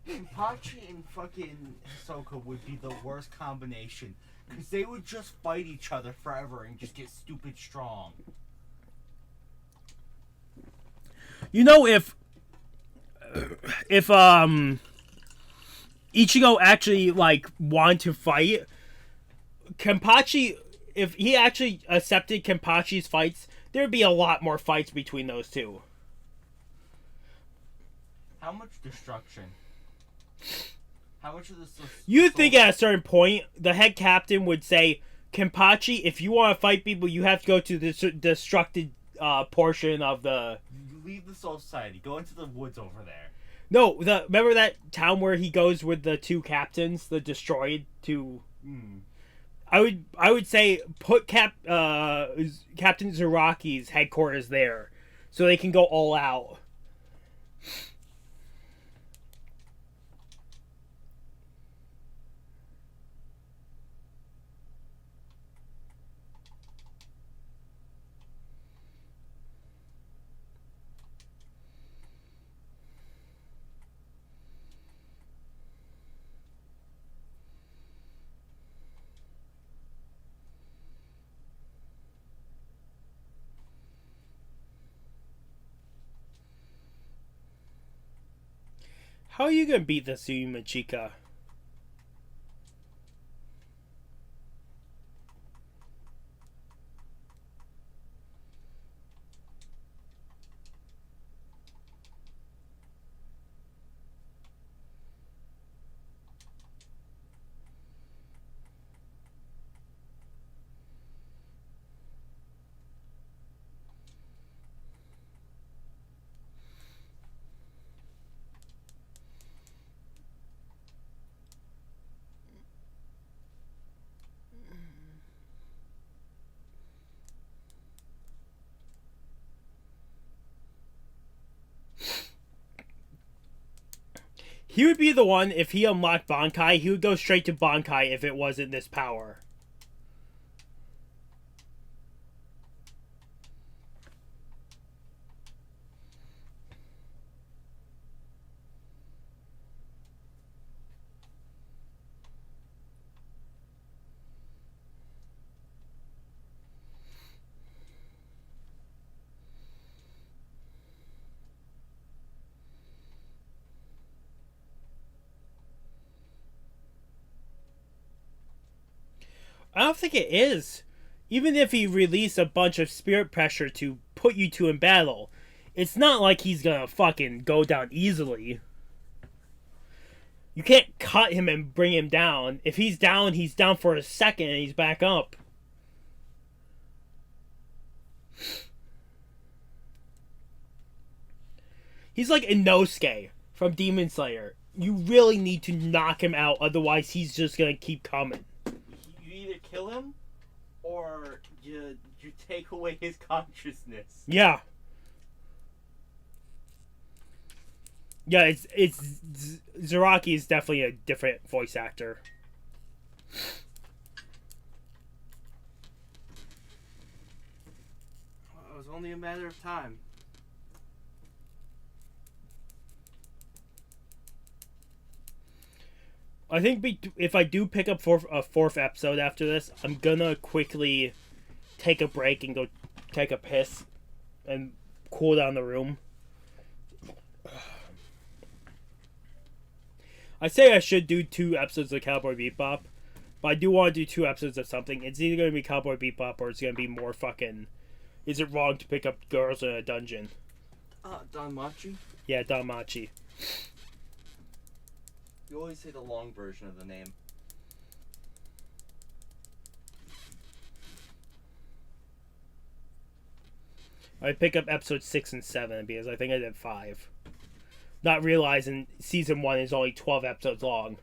Kenpachi and fucking Hisoka would be the worst combination. Because they would just fight each other forever and just get stupid strong. You know, if Ichigo actually, like, wanted to fight, Kenpachi, if he actually accepted Kenpachi's fights, there'd be a lot more fights between those two. How much destruction? How much of this? You think at a certain point, the head captain would say, Kenpachi, if you want to fight people, you have to go to the destructed portion of the... You leave the Soul Society. Go into the woods over there. No, remember that town where he goes with the two captains, the destroyed two... I would say put Captain Zaraki's headquarters there, so they can go all out. How are you gonna beat the Tsuyuma Chica? He would be the one, if he unlocked Bankai, he would go straight to Bankai if it wasn't this power. I don't think it is. Even if he released a bunch of spirit pressure to put you two in battle, it's not like he's gonna fucking go down easily. You can't cut him and bring him down. If he's down for a second and he's back up. He's like Inosuke from Demon Slayer. You really need to knock him out, otherwise he's just gonna keep coming. You either kill him, or you take away his consciousness. Yeah. Yeah, it's Zaraki is definitely a different voice actor. It was only a matter of time. I think if I do pick up a fourth episode after this, I'm gonna quickly take a break and go take a piss and cool down the room. I say I should do 2 episodes of Cowboy Bebop, but I do want to do 2 episodes of something. It's either going to be Cowboy Bebop or it's going to be more fucking... Is it wrong to pick up girls in a dungeon? Danmachi? Yeah, Danmachi. You always say the long version of the name. I pick up episodes 6 and 7 because I think I did 5. Not realizing season 1 is only 12 episodes long.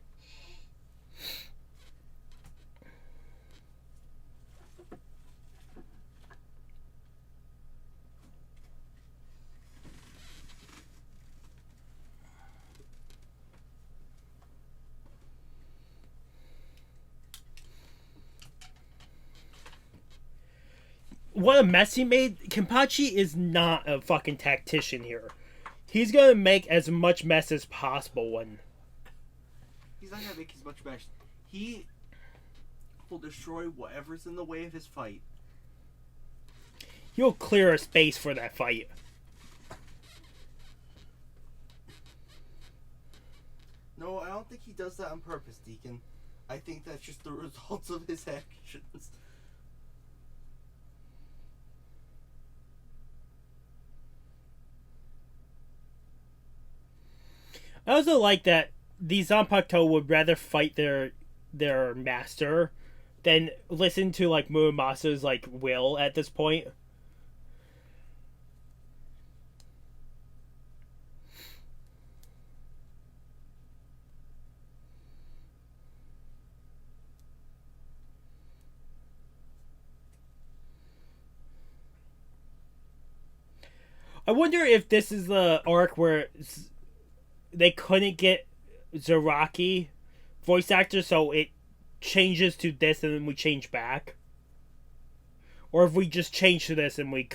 What a mess he made. Kenpachi is not a fucking tactician here. He's gonna make as much mess as possible when... He's not gonna make as much mess. He will destroy whatever's in the way of his fight. He'll clear a space for that fight. No, I don't think he does that on purpose, Deacon. I think that's just the results of his actions. I also like that the Zanpakutō would rather fight their master than listen to like Muramasa's like will at this point. I wonder if this is the arc where they couldn't get Zaraki voice actor, so it changes to this and then we change back, or if we just change to this and we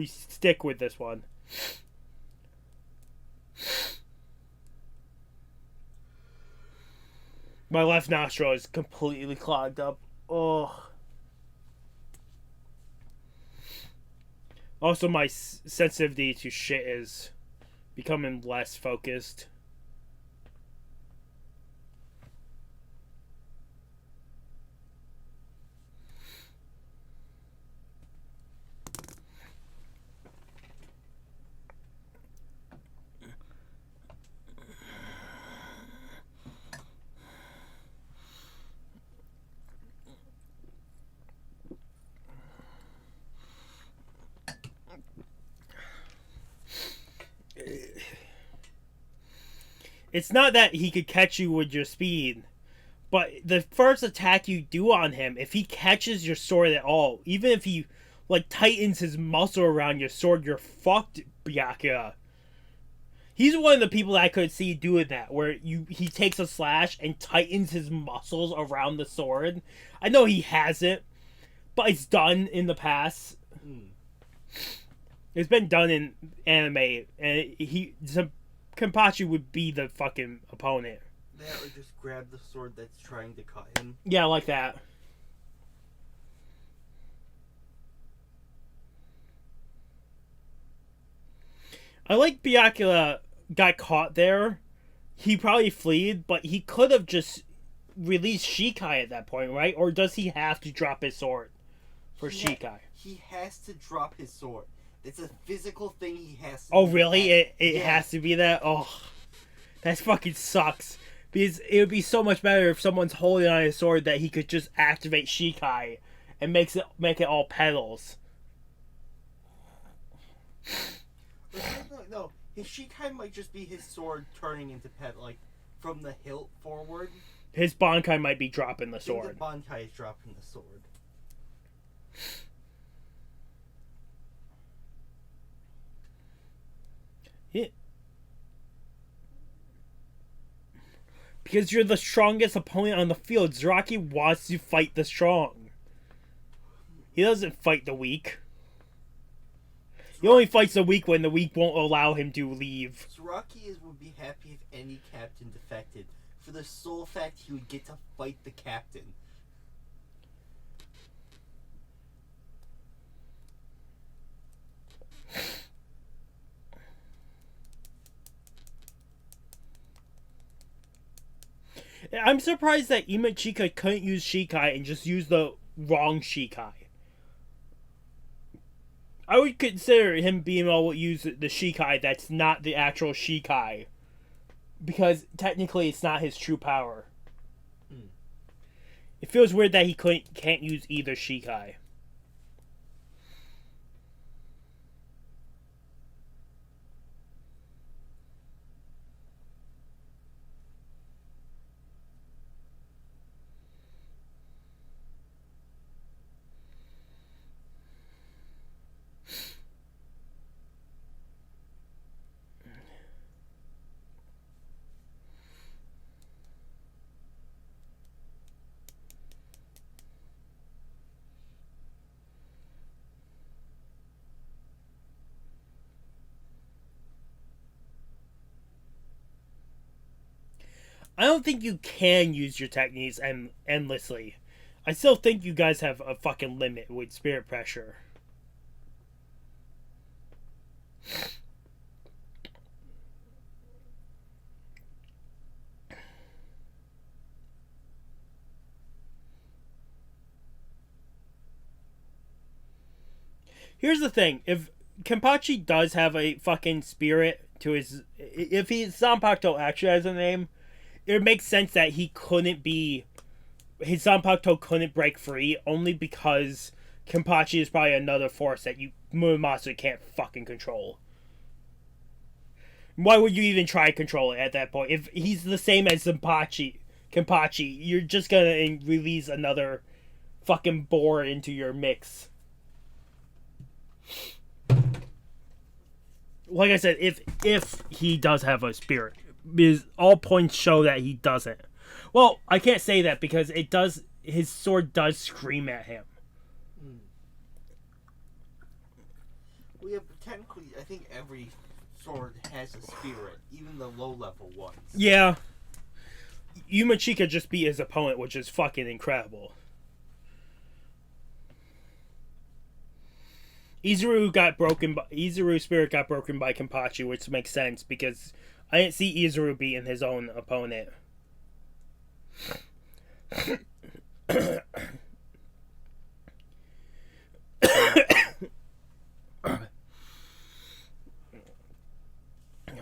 stick with this one. My left nostril is completely clogged up. Oh. Also, my sensitivity to shit is becoming less focused. It's not that he could catch you with your speed, but the first attack you do on him, if he catches your sword at all, even if he like tightens his muscle around your sword, you're fucked, Byakuya. He's one of the people that I could see doing that, where he takes a slash and tightens his muscles around the sword. I know he hasn't, but it's done in the past. It's been done in anime, and Kenpachi would be the fucking opponent. That or just grab the sword that's trying to cut him. Yeah, like that. I like Byakuya got caught there. He probably fled, but he could have just released Shikai at that point, right? Or does he have to drop his sword for Shikai? He has to drop his sword. It's a physical thing he has to Oh, do. really? It has to be that? Oh, that fucking sucks. Because it would be so much better if someone's holding on his sword that he could just activate Shikai and make it all petals. No, his Shikai might just be his sword turning into like from the hilt forward. His Bankai might be dropping the sword. The Bankai is dropping the sword. Yeah. Because you're the strongest opponent on the field. Zaraki wants to fight the strong. He doesn't fight the weak. He only fights the weak when the weak won't allow him to leave. Sortie would be happy if any captain defected, for the sole fact he would get to fight the captain. I'm surprised that Ichigo couldn't use Shikai and just use the wrong Shikai. I would consider him being able to use the Shikai that's not the actual Shikai. Because technically it's not his true power. It feels weird that he can't use either Shikai. I don't think you can use your techniques endlessly. I still think you guys have a fucking limit with spirit pressure. Here's the thing. If Kenpachi does have a fucking spirit to his... If Zanpakutō actually has a name, it makes sense that he couldn't be... His Zanpakutō couldn't break free only because Kenpachi is probably another force that you Muramasa can't fucking control. Why would you even try to control it at that point? If he's the same as Kenpachi, you're just gonna release another fucking boar into your mix. Like I said, if he does have a spirit, because all points show that he doesn't. Well, I can't say that because it does. His sword does scream at him. Well, yeah, but technically, I think every sword has a spirit, even the low-level ones. Yeah. Yumachika just beat his opponent, which is fucking incredible. Izuru's spirit got broken by Kenpachi, which makes sense because I didn't see Izuru beating his own opponent.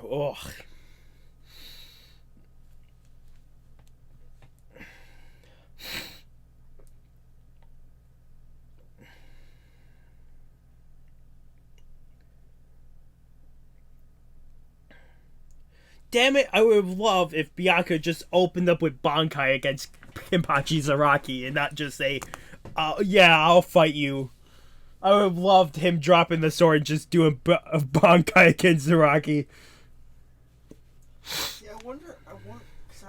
Oh. Damn it, I would have loved if Byakuya just opened up with Bankai against Kenpachi Zaraki and not just say, yeah, I'll fight you. I would have loved him dropping the sword and just doing Bankai against Zaraki. Yeah, I wonder, because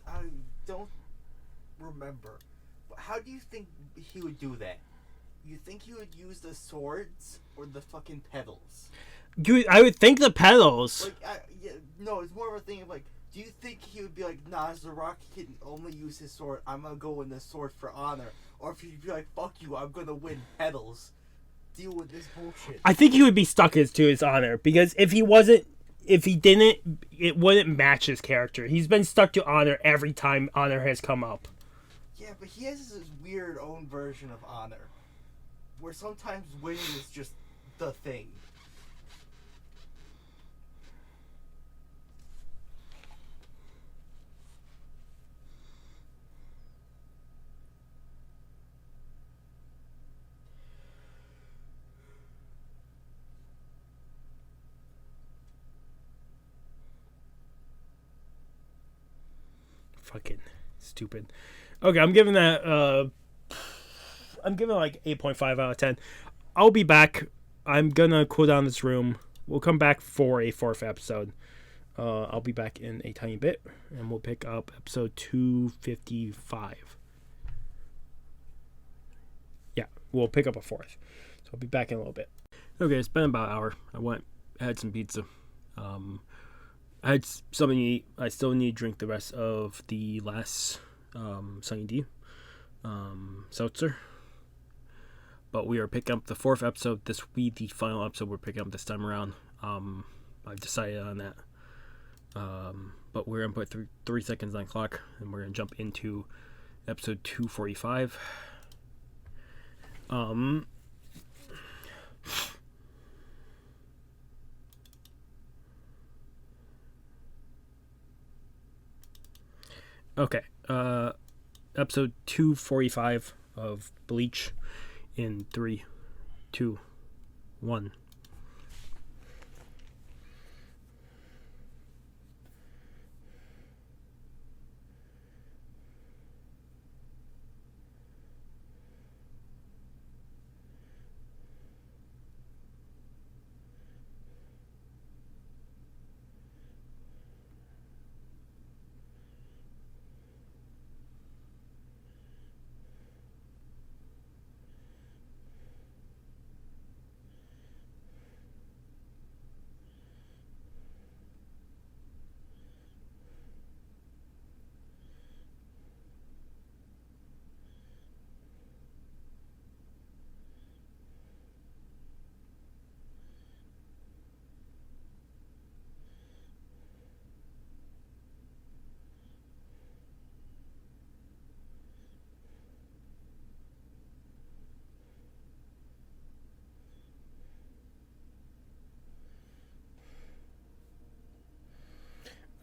I don't remember. But how do you think he would do that? You think he would use the swords or the fucking pedals? I would think the pedals. Like, no, it's more of a thing of like, do you think he would be like, nah, Zaraki can only use his sword, I'm gonna go in the sword for honor? Or if he'd be like, fuck you, I'm gonna win pedals. Deal with this bullshit. I think he would be stuck to his honor, because if he didn't, it wouldn't match his character. He's been stuck to honor every time honor has come up. Yeah, but he has this weird own version of honor, where sometimes winning is just the thing. Fucking stupid. Okay, I'm giving that I'm giving like 8.5 out of 10. I'll be back. I'm gonna cool down this room. We'll come back for a fourth episode. I'll be back in a tiny bit and we'll pick up episode 255. Yeah, we'll pick up a fourth. So I'll be back in a little bit. Okay, it's been about an hour. I had some pizza. I had something to eat. I still need to drink the rest of the last Sunny D seltzer. But we are picking up the fourth episode. This will be the final episode we're picking up this time around. I've decided on that. But we're going to put 3 seconds on the clock. And we're going to jump into episode 245. Okay, episode 245 of Bleach in 3, 2, 1.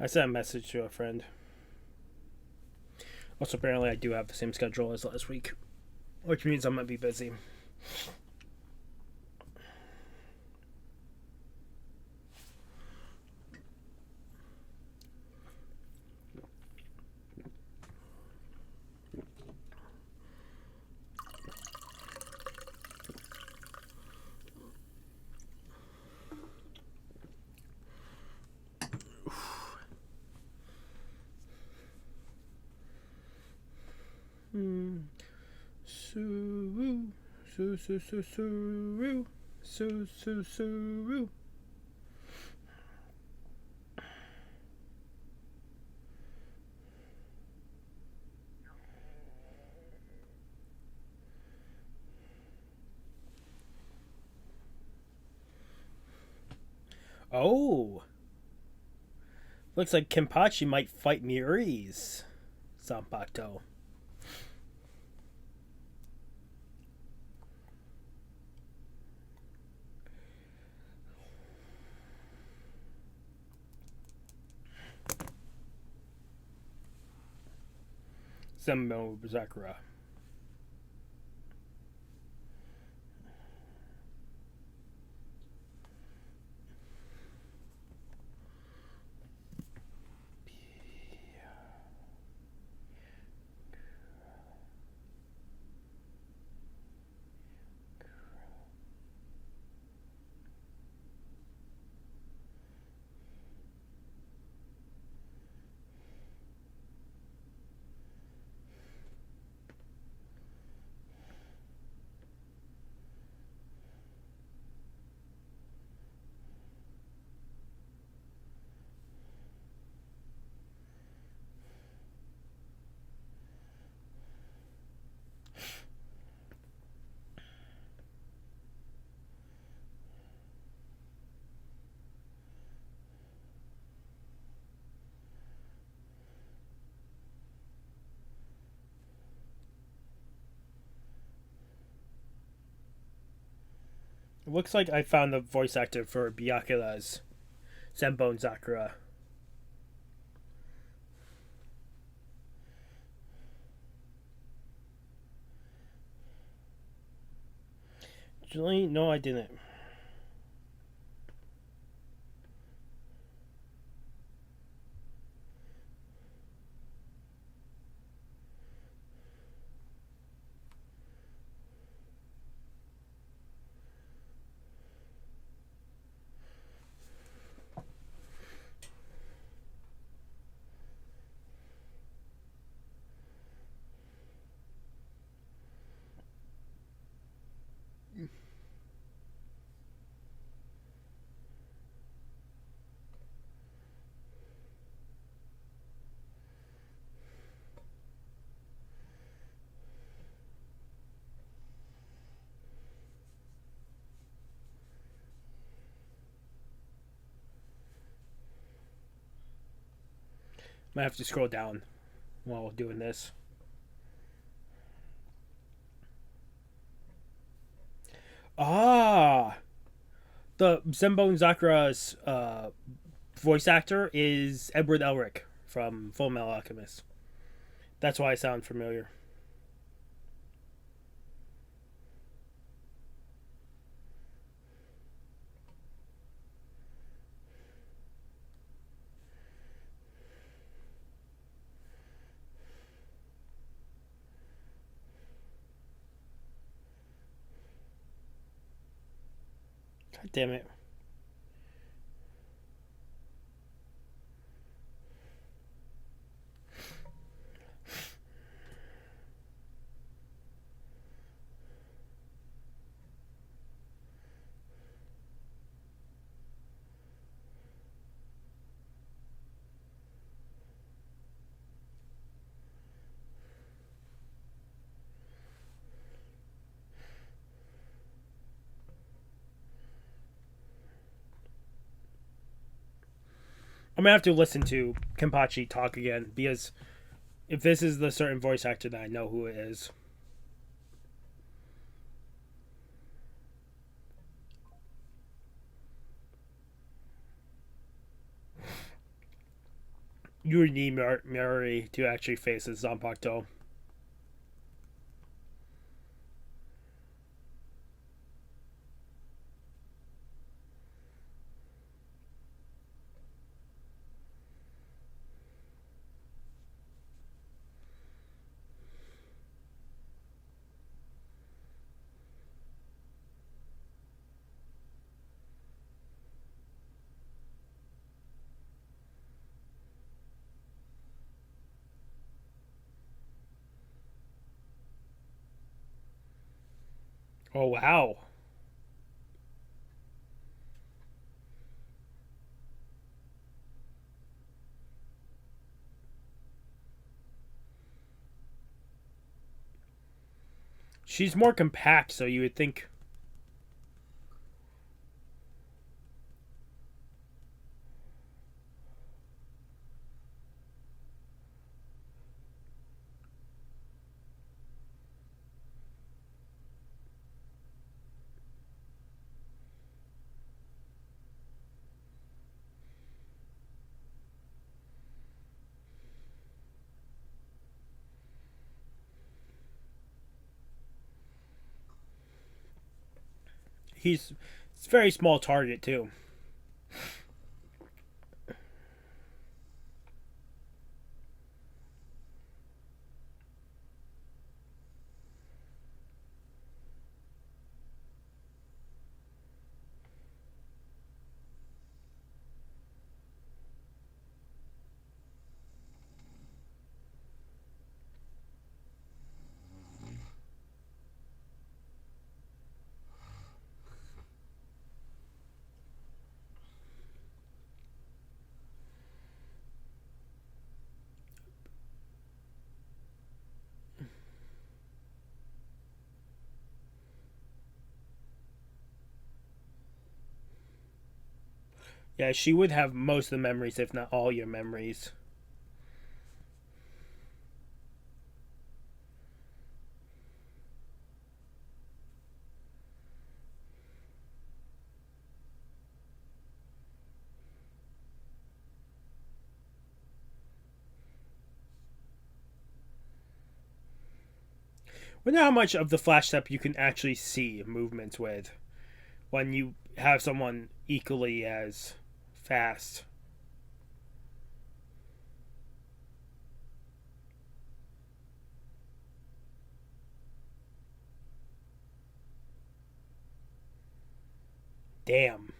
I sent a message to a friend. Also, apparently, I do have the same schedule as last week, which means I'm gonna be busy. Suru. Oh. Looks like Kenpachi might fight Miuri's Zanpakutō. Senbonzakura. It looks like I found the voice actor for Byakuya's Senbonzakura. Actually, no, I didn't. Might have to scroll down while doing this. Ah! The Senbonzakura's voice actor is Edward Elric from Full Metal Alchemist. That's why I sound familiar. God damn it. I'm gonna have to listen to Kenpachi talk again, because if this is the certain voice actor, then I know who it is. You would need Mary to actually face a Zanpakutō. Oh, wow. She's more compact, so you would think... It's a very small target, too. Yeah, she would have most of the memories, if not all your memories. Wonder how much of the flash step you can actually see movements with when you have someone equally as fast. Damn.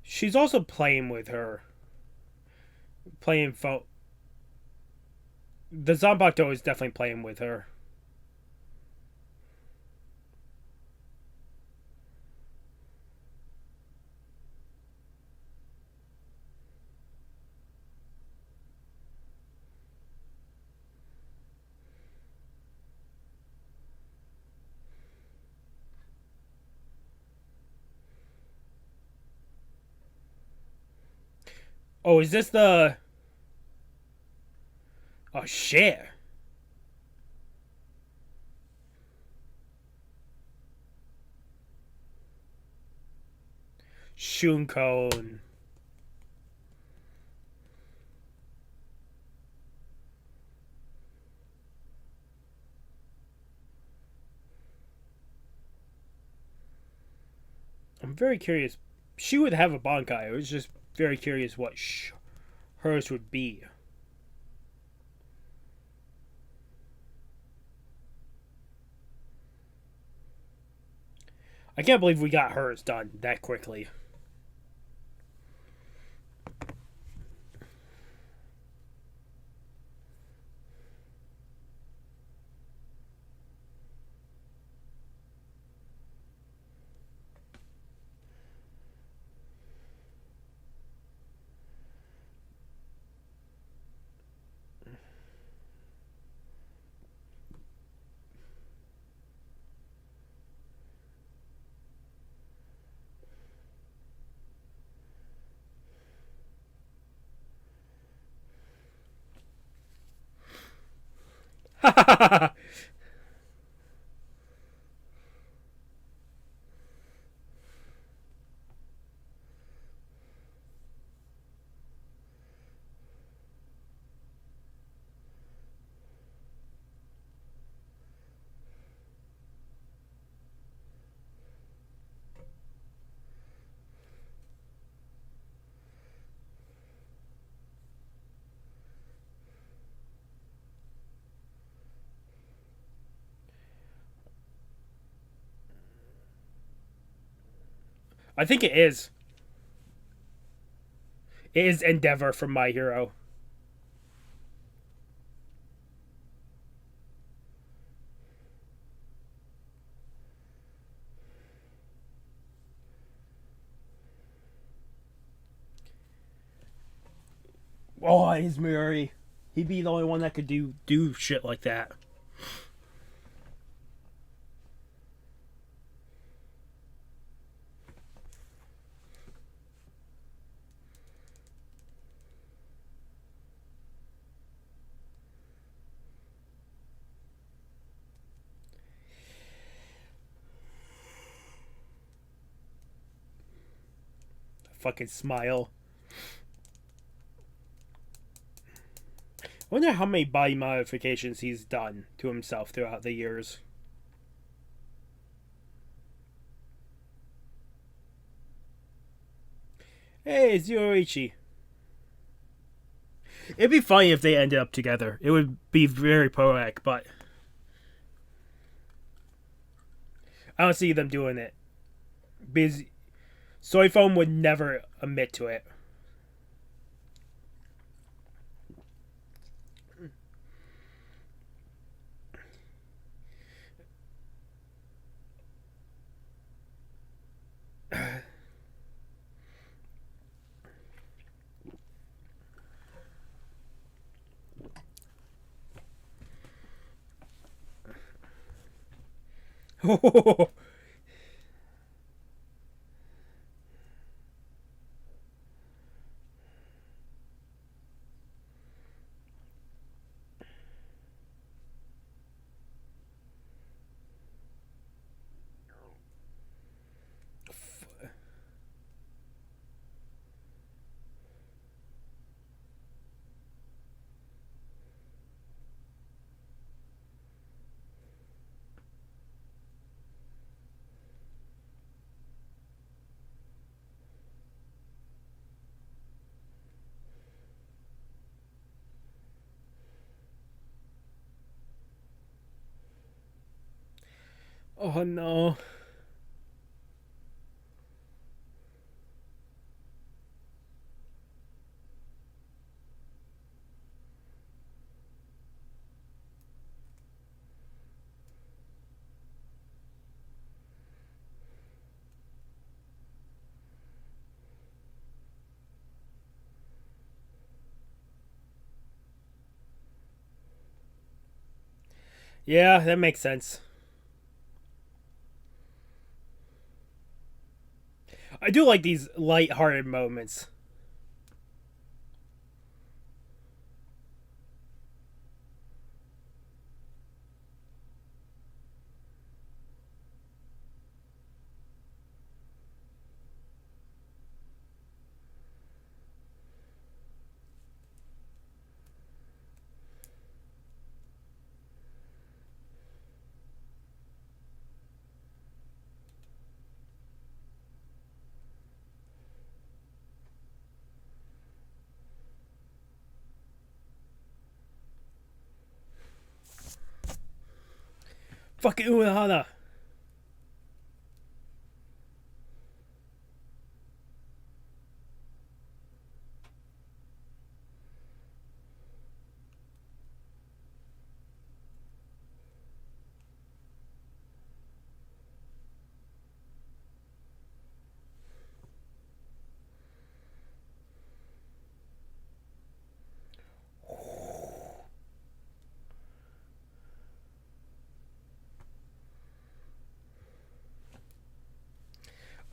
She's also playing with her. Playing phone. The Zanpakutō is definitely playing with her. Oh, is this the... Oh, shit. Shunkone. I'm very curious. She would have a Bankai. I was just very curious what hers would be. I can't believe we got hers done that quickly. I think it is. It is Endeavor from My Hero. Oh, it is Murray. He'd be the only one that could do shit like that. Fucking smile. I wonder how many body modifications he's done to himself throughout the years. Hey, it's Yoichi. It'd be funny if they ended up together. It would be very poetic, but I don't see them doing it. Because Soifone would never admit to it. Oh, oh no. Yeah, that makes sense. I do like these light-hearted moments. Fucking Uehana.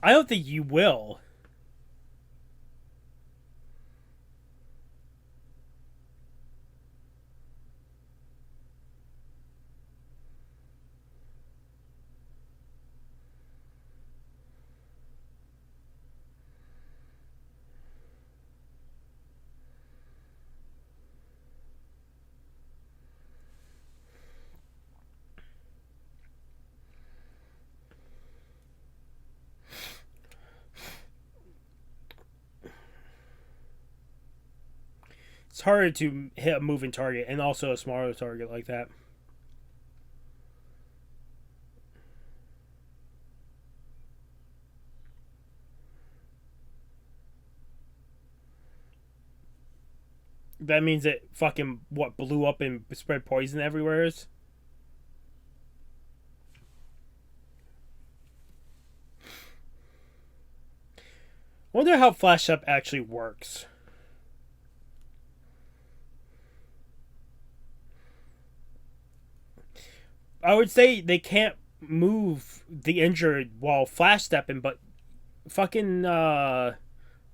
I don't think you will. It's harder to hit a moving target and also a smaller target like that. That means it fucking, what, blew up and spread poison everywhere? I wonder how Flash Up actually works. I would say they can't move the injured while Flash stepping, but fucking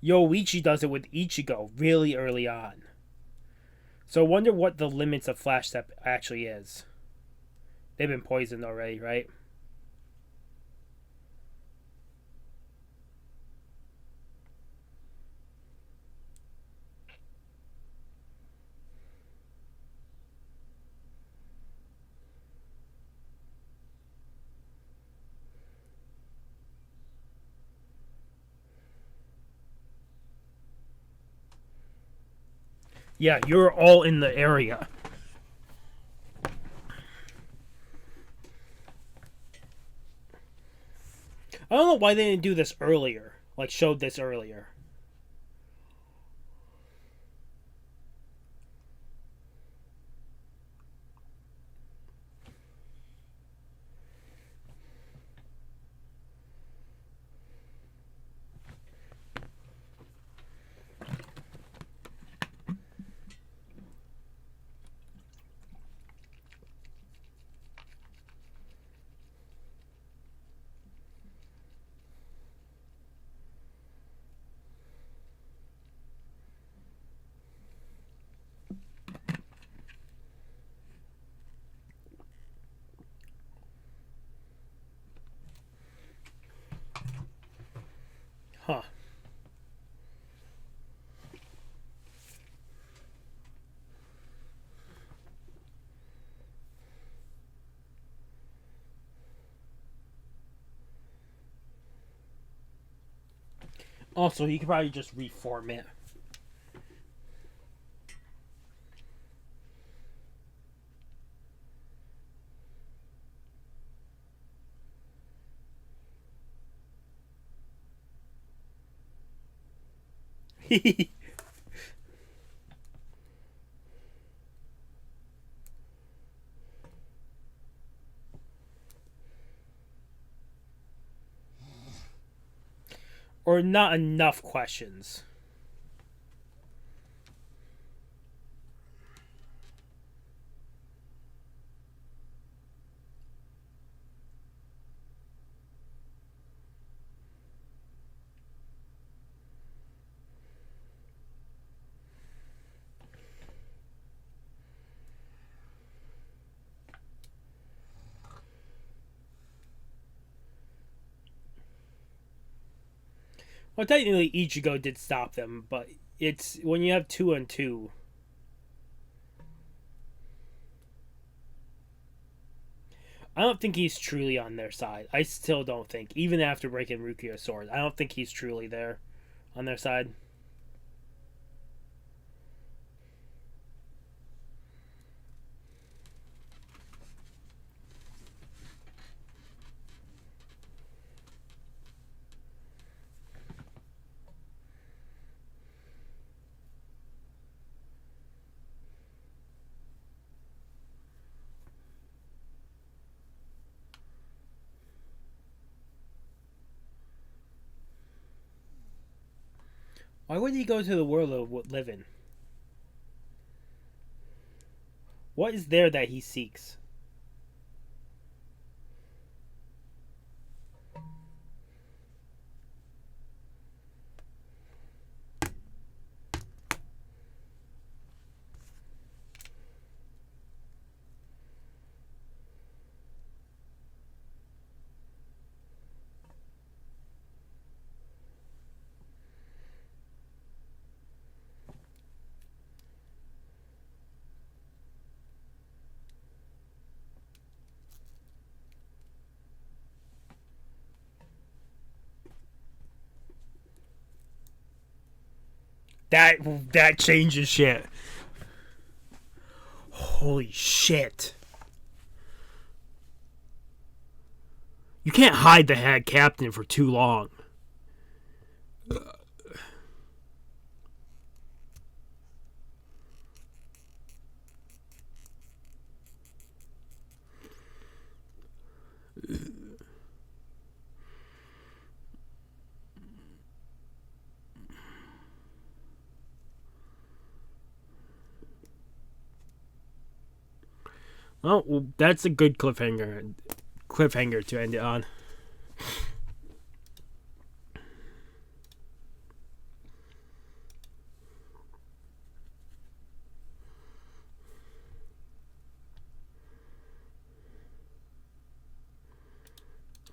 Yoichi does it with Ichigo really early on. So I wonder what the limits of Flash Step actually is. They've been poisoned already, right? Yeah, you're all in the area. I don't know why they didn't do this earlier. Like, showed this earlier. Huh. Also, he could probably just reform it. Or not enough questions. Well, technically, Ichigo did stop them, but it's when you have 2-on-2. I don't think he's truly on their side. I still don't think, even after breaking Rukia's sword, I don't think he's truly there on their side. Why would he go to the world of living? What is there that he seeks? That changes shit. Holy shit. You can't hide the head captain for too long. Well, that's a good cliffhanger to end it on.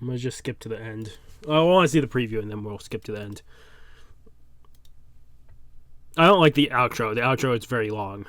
I'm going to just skip to the end. I want to see the preview and then we'll skip to the end. I don't like the outro. The outro is very long.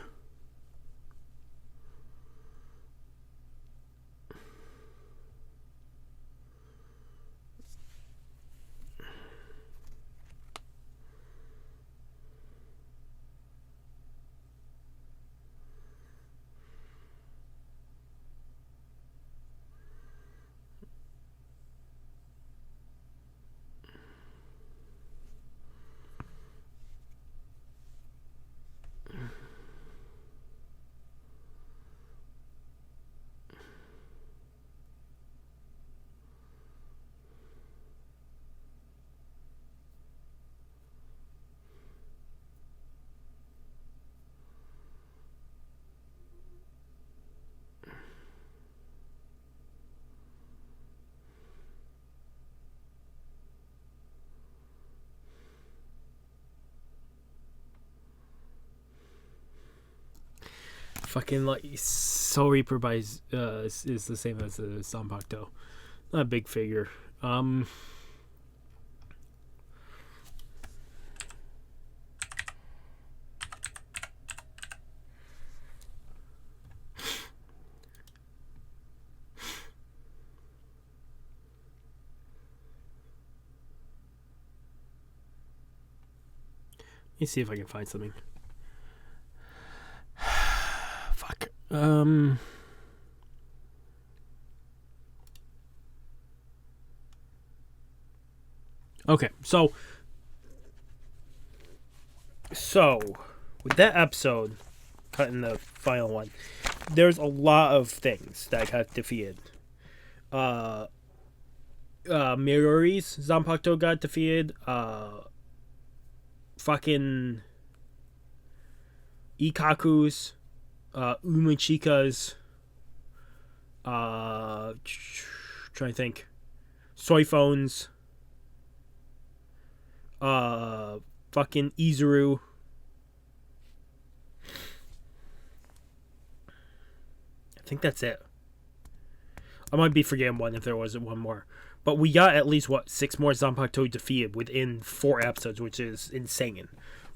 Fucking like Soul Reaper by is the same as the Zanpakutō. Not a big figure. Let me see if I can find something. Fuck. Okay, so with that episode, cutting the final one, there's a lot of things that got defeated. Mirori's Zanpakutō got defeated. Fucking Ikkaku's, Umechika's, trying to think, Soiphone's, fucking Izuru. I think that's it. I might be forgetting one if there wasn't one more. But we got at least, 6 more Zanpakutō defeated within 4 episodes, which is insane.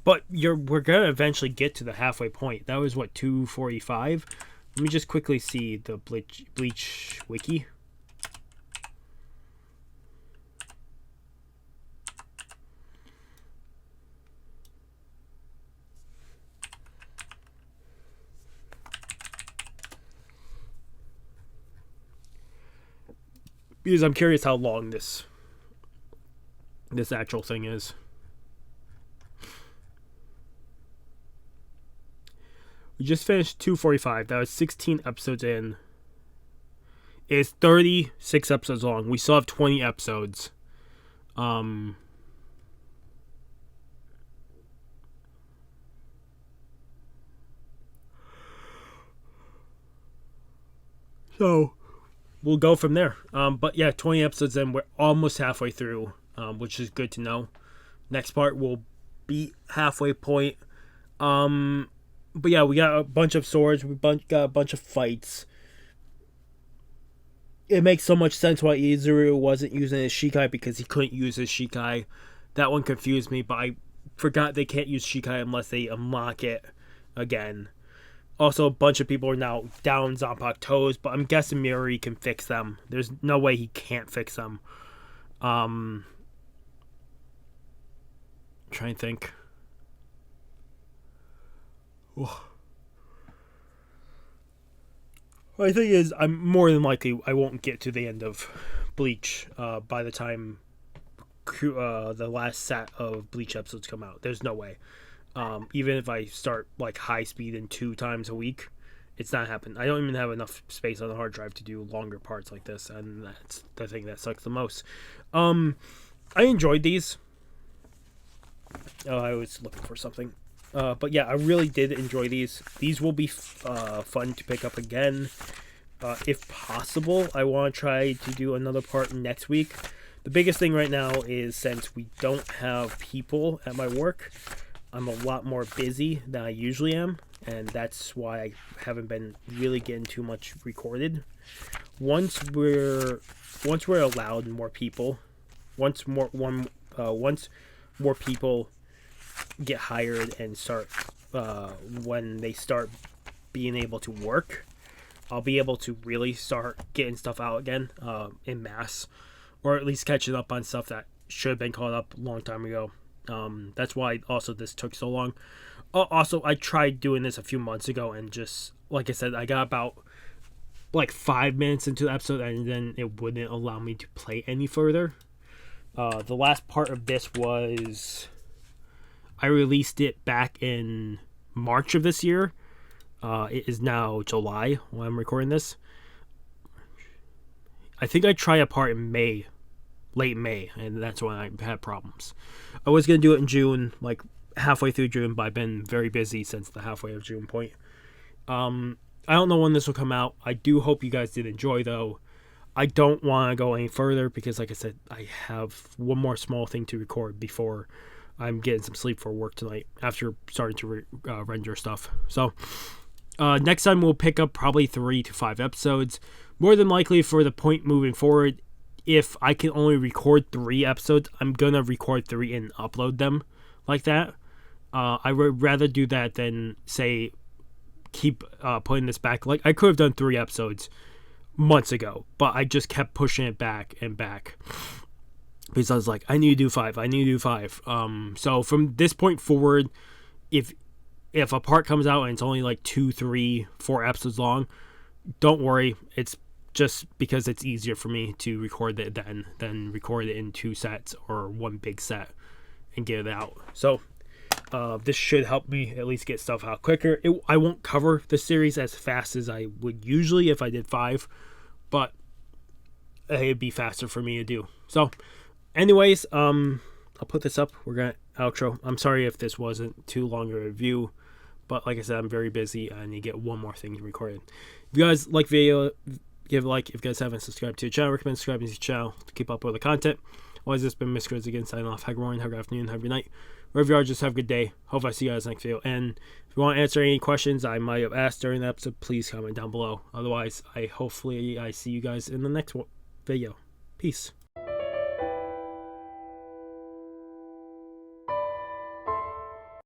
But we're going to eventually get to the halfway point. That was, 245? Let me just quickly see the Bleach wiki. Because I'm curious how long this actual thing is. We just finished 245. That was 16 episodes in. It's 36 episodes long. We still have 20 episodes. So we'll go from there. But yeah, 20 episodes in. We're almost halfway through, which is good to know. Next part will be halfway point. But yeah, we got a bunch of swords. We got a bunch of fights. It makes so much sense why Izuru wasn't using his Shikai, because he couldn't use his Shikai. That one confused me, but I forgot they can't use Shikai unless they unlock it again. Also, a bunch of people are now down Zanpakutō's, but I'm guessing Mirori can fix them. There's no way he can't fix them. Trying to think. My thing is, I'm more than likely I won't get to the end of Bleach by the time the last set of Bleach episodes come out. There's no way. Even if I start high speed in 2 times a week, it's not happening. I don't even have enough space on the hard drive to do longer parts like this, and that's the thing that sucks the most. I enjoyed these. I was looking for something. But yeah, I really did enjoy these. These will be fun to pick up again. if possible, I want to try to do another part next week. The biggest thing right now is since we don't have people at my work, I'm a lot more busy than I usually am, and that's why I haven't been really getting too much recorded. Once we're allowed more people, once more people get hired and start when they start being able to work, I'll be able to really start getting stuff out again in mass, or at least catching up on stuff that should have been caught up a long time ago. That's why also this took so long. Also, I tried doing this a few months ago, and just like I said, I got about like 5 minutes into the episode, and then it wouldn't allow me to play any further. The last part of this was I released it back in March of this year. It is now July when I'm recording this. I think I tried a part in May, late May, and that's when I had problems. I was going to do it in June, like halfway through June, but I've been very busy since the halfway of June point. I don't know when this will come out. I do hope you guys did enjoy, though. I don't want to go any further because, like I said, I have one more small thing to record before I'm getting some sleep for work tonight after starting to render stuff. So, next time we'll pick up probably 3 to 5 episodes. More than likely for the point moving forward, if I can only record 3 episodes, I'm going to record 3 and upload them like that. I would rather do that than, say, keep putting this back. Like, I could have done 3 episodes months ago, but I just kept pushing it back and back because I was like, I need to do 5. So from this point forward, if a part comes out and it's only like 2, 3, 4 episodes long, don't worry. It's just because it's easier for me to record it than record it in 2 sets or 1 big set and get it out. So this should help me at least get stuff out quicker. I won't cover the series as fast as I would usually if I did 5, but it'd be faster for me to do. So anyways, I'll put this up. We're gonna outro. I'm sorry if this wasn't too long a review, but like I said, I'm very busy. I need to get one more thing recorded. If you guys like the video, give a like. If you guys haven't subscribed to the channel, recommend subscribing to the channel to keep up with the content. Otherwise, this has been Mr. Griz again, signing off. Have a good morning, have a good afternoon, have a good night. Wherever you are, just have a good day. Hope I see you guys next video. And if you want to answer any questions I might have asked during the episode, please comment down below. Otherwise, hopefully I see you guys in the next video. Peace.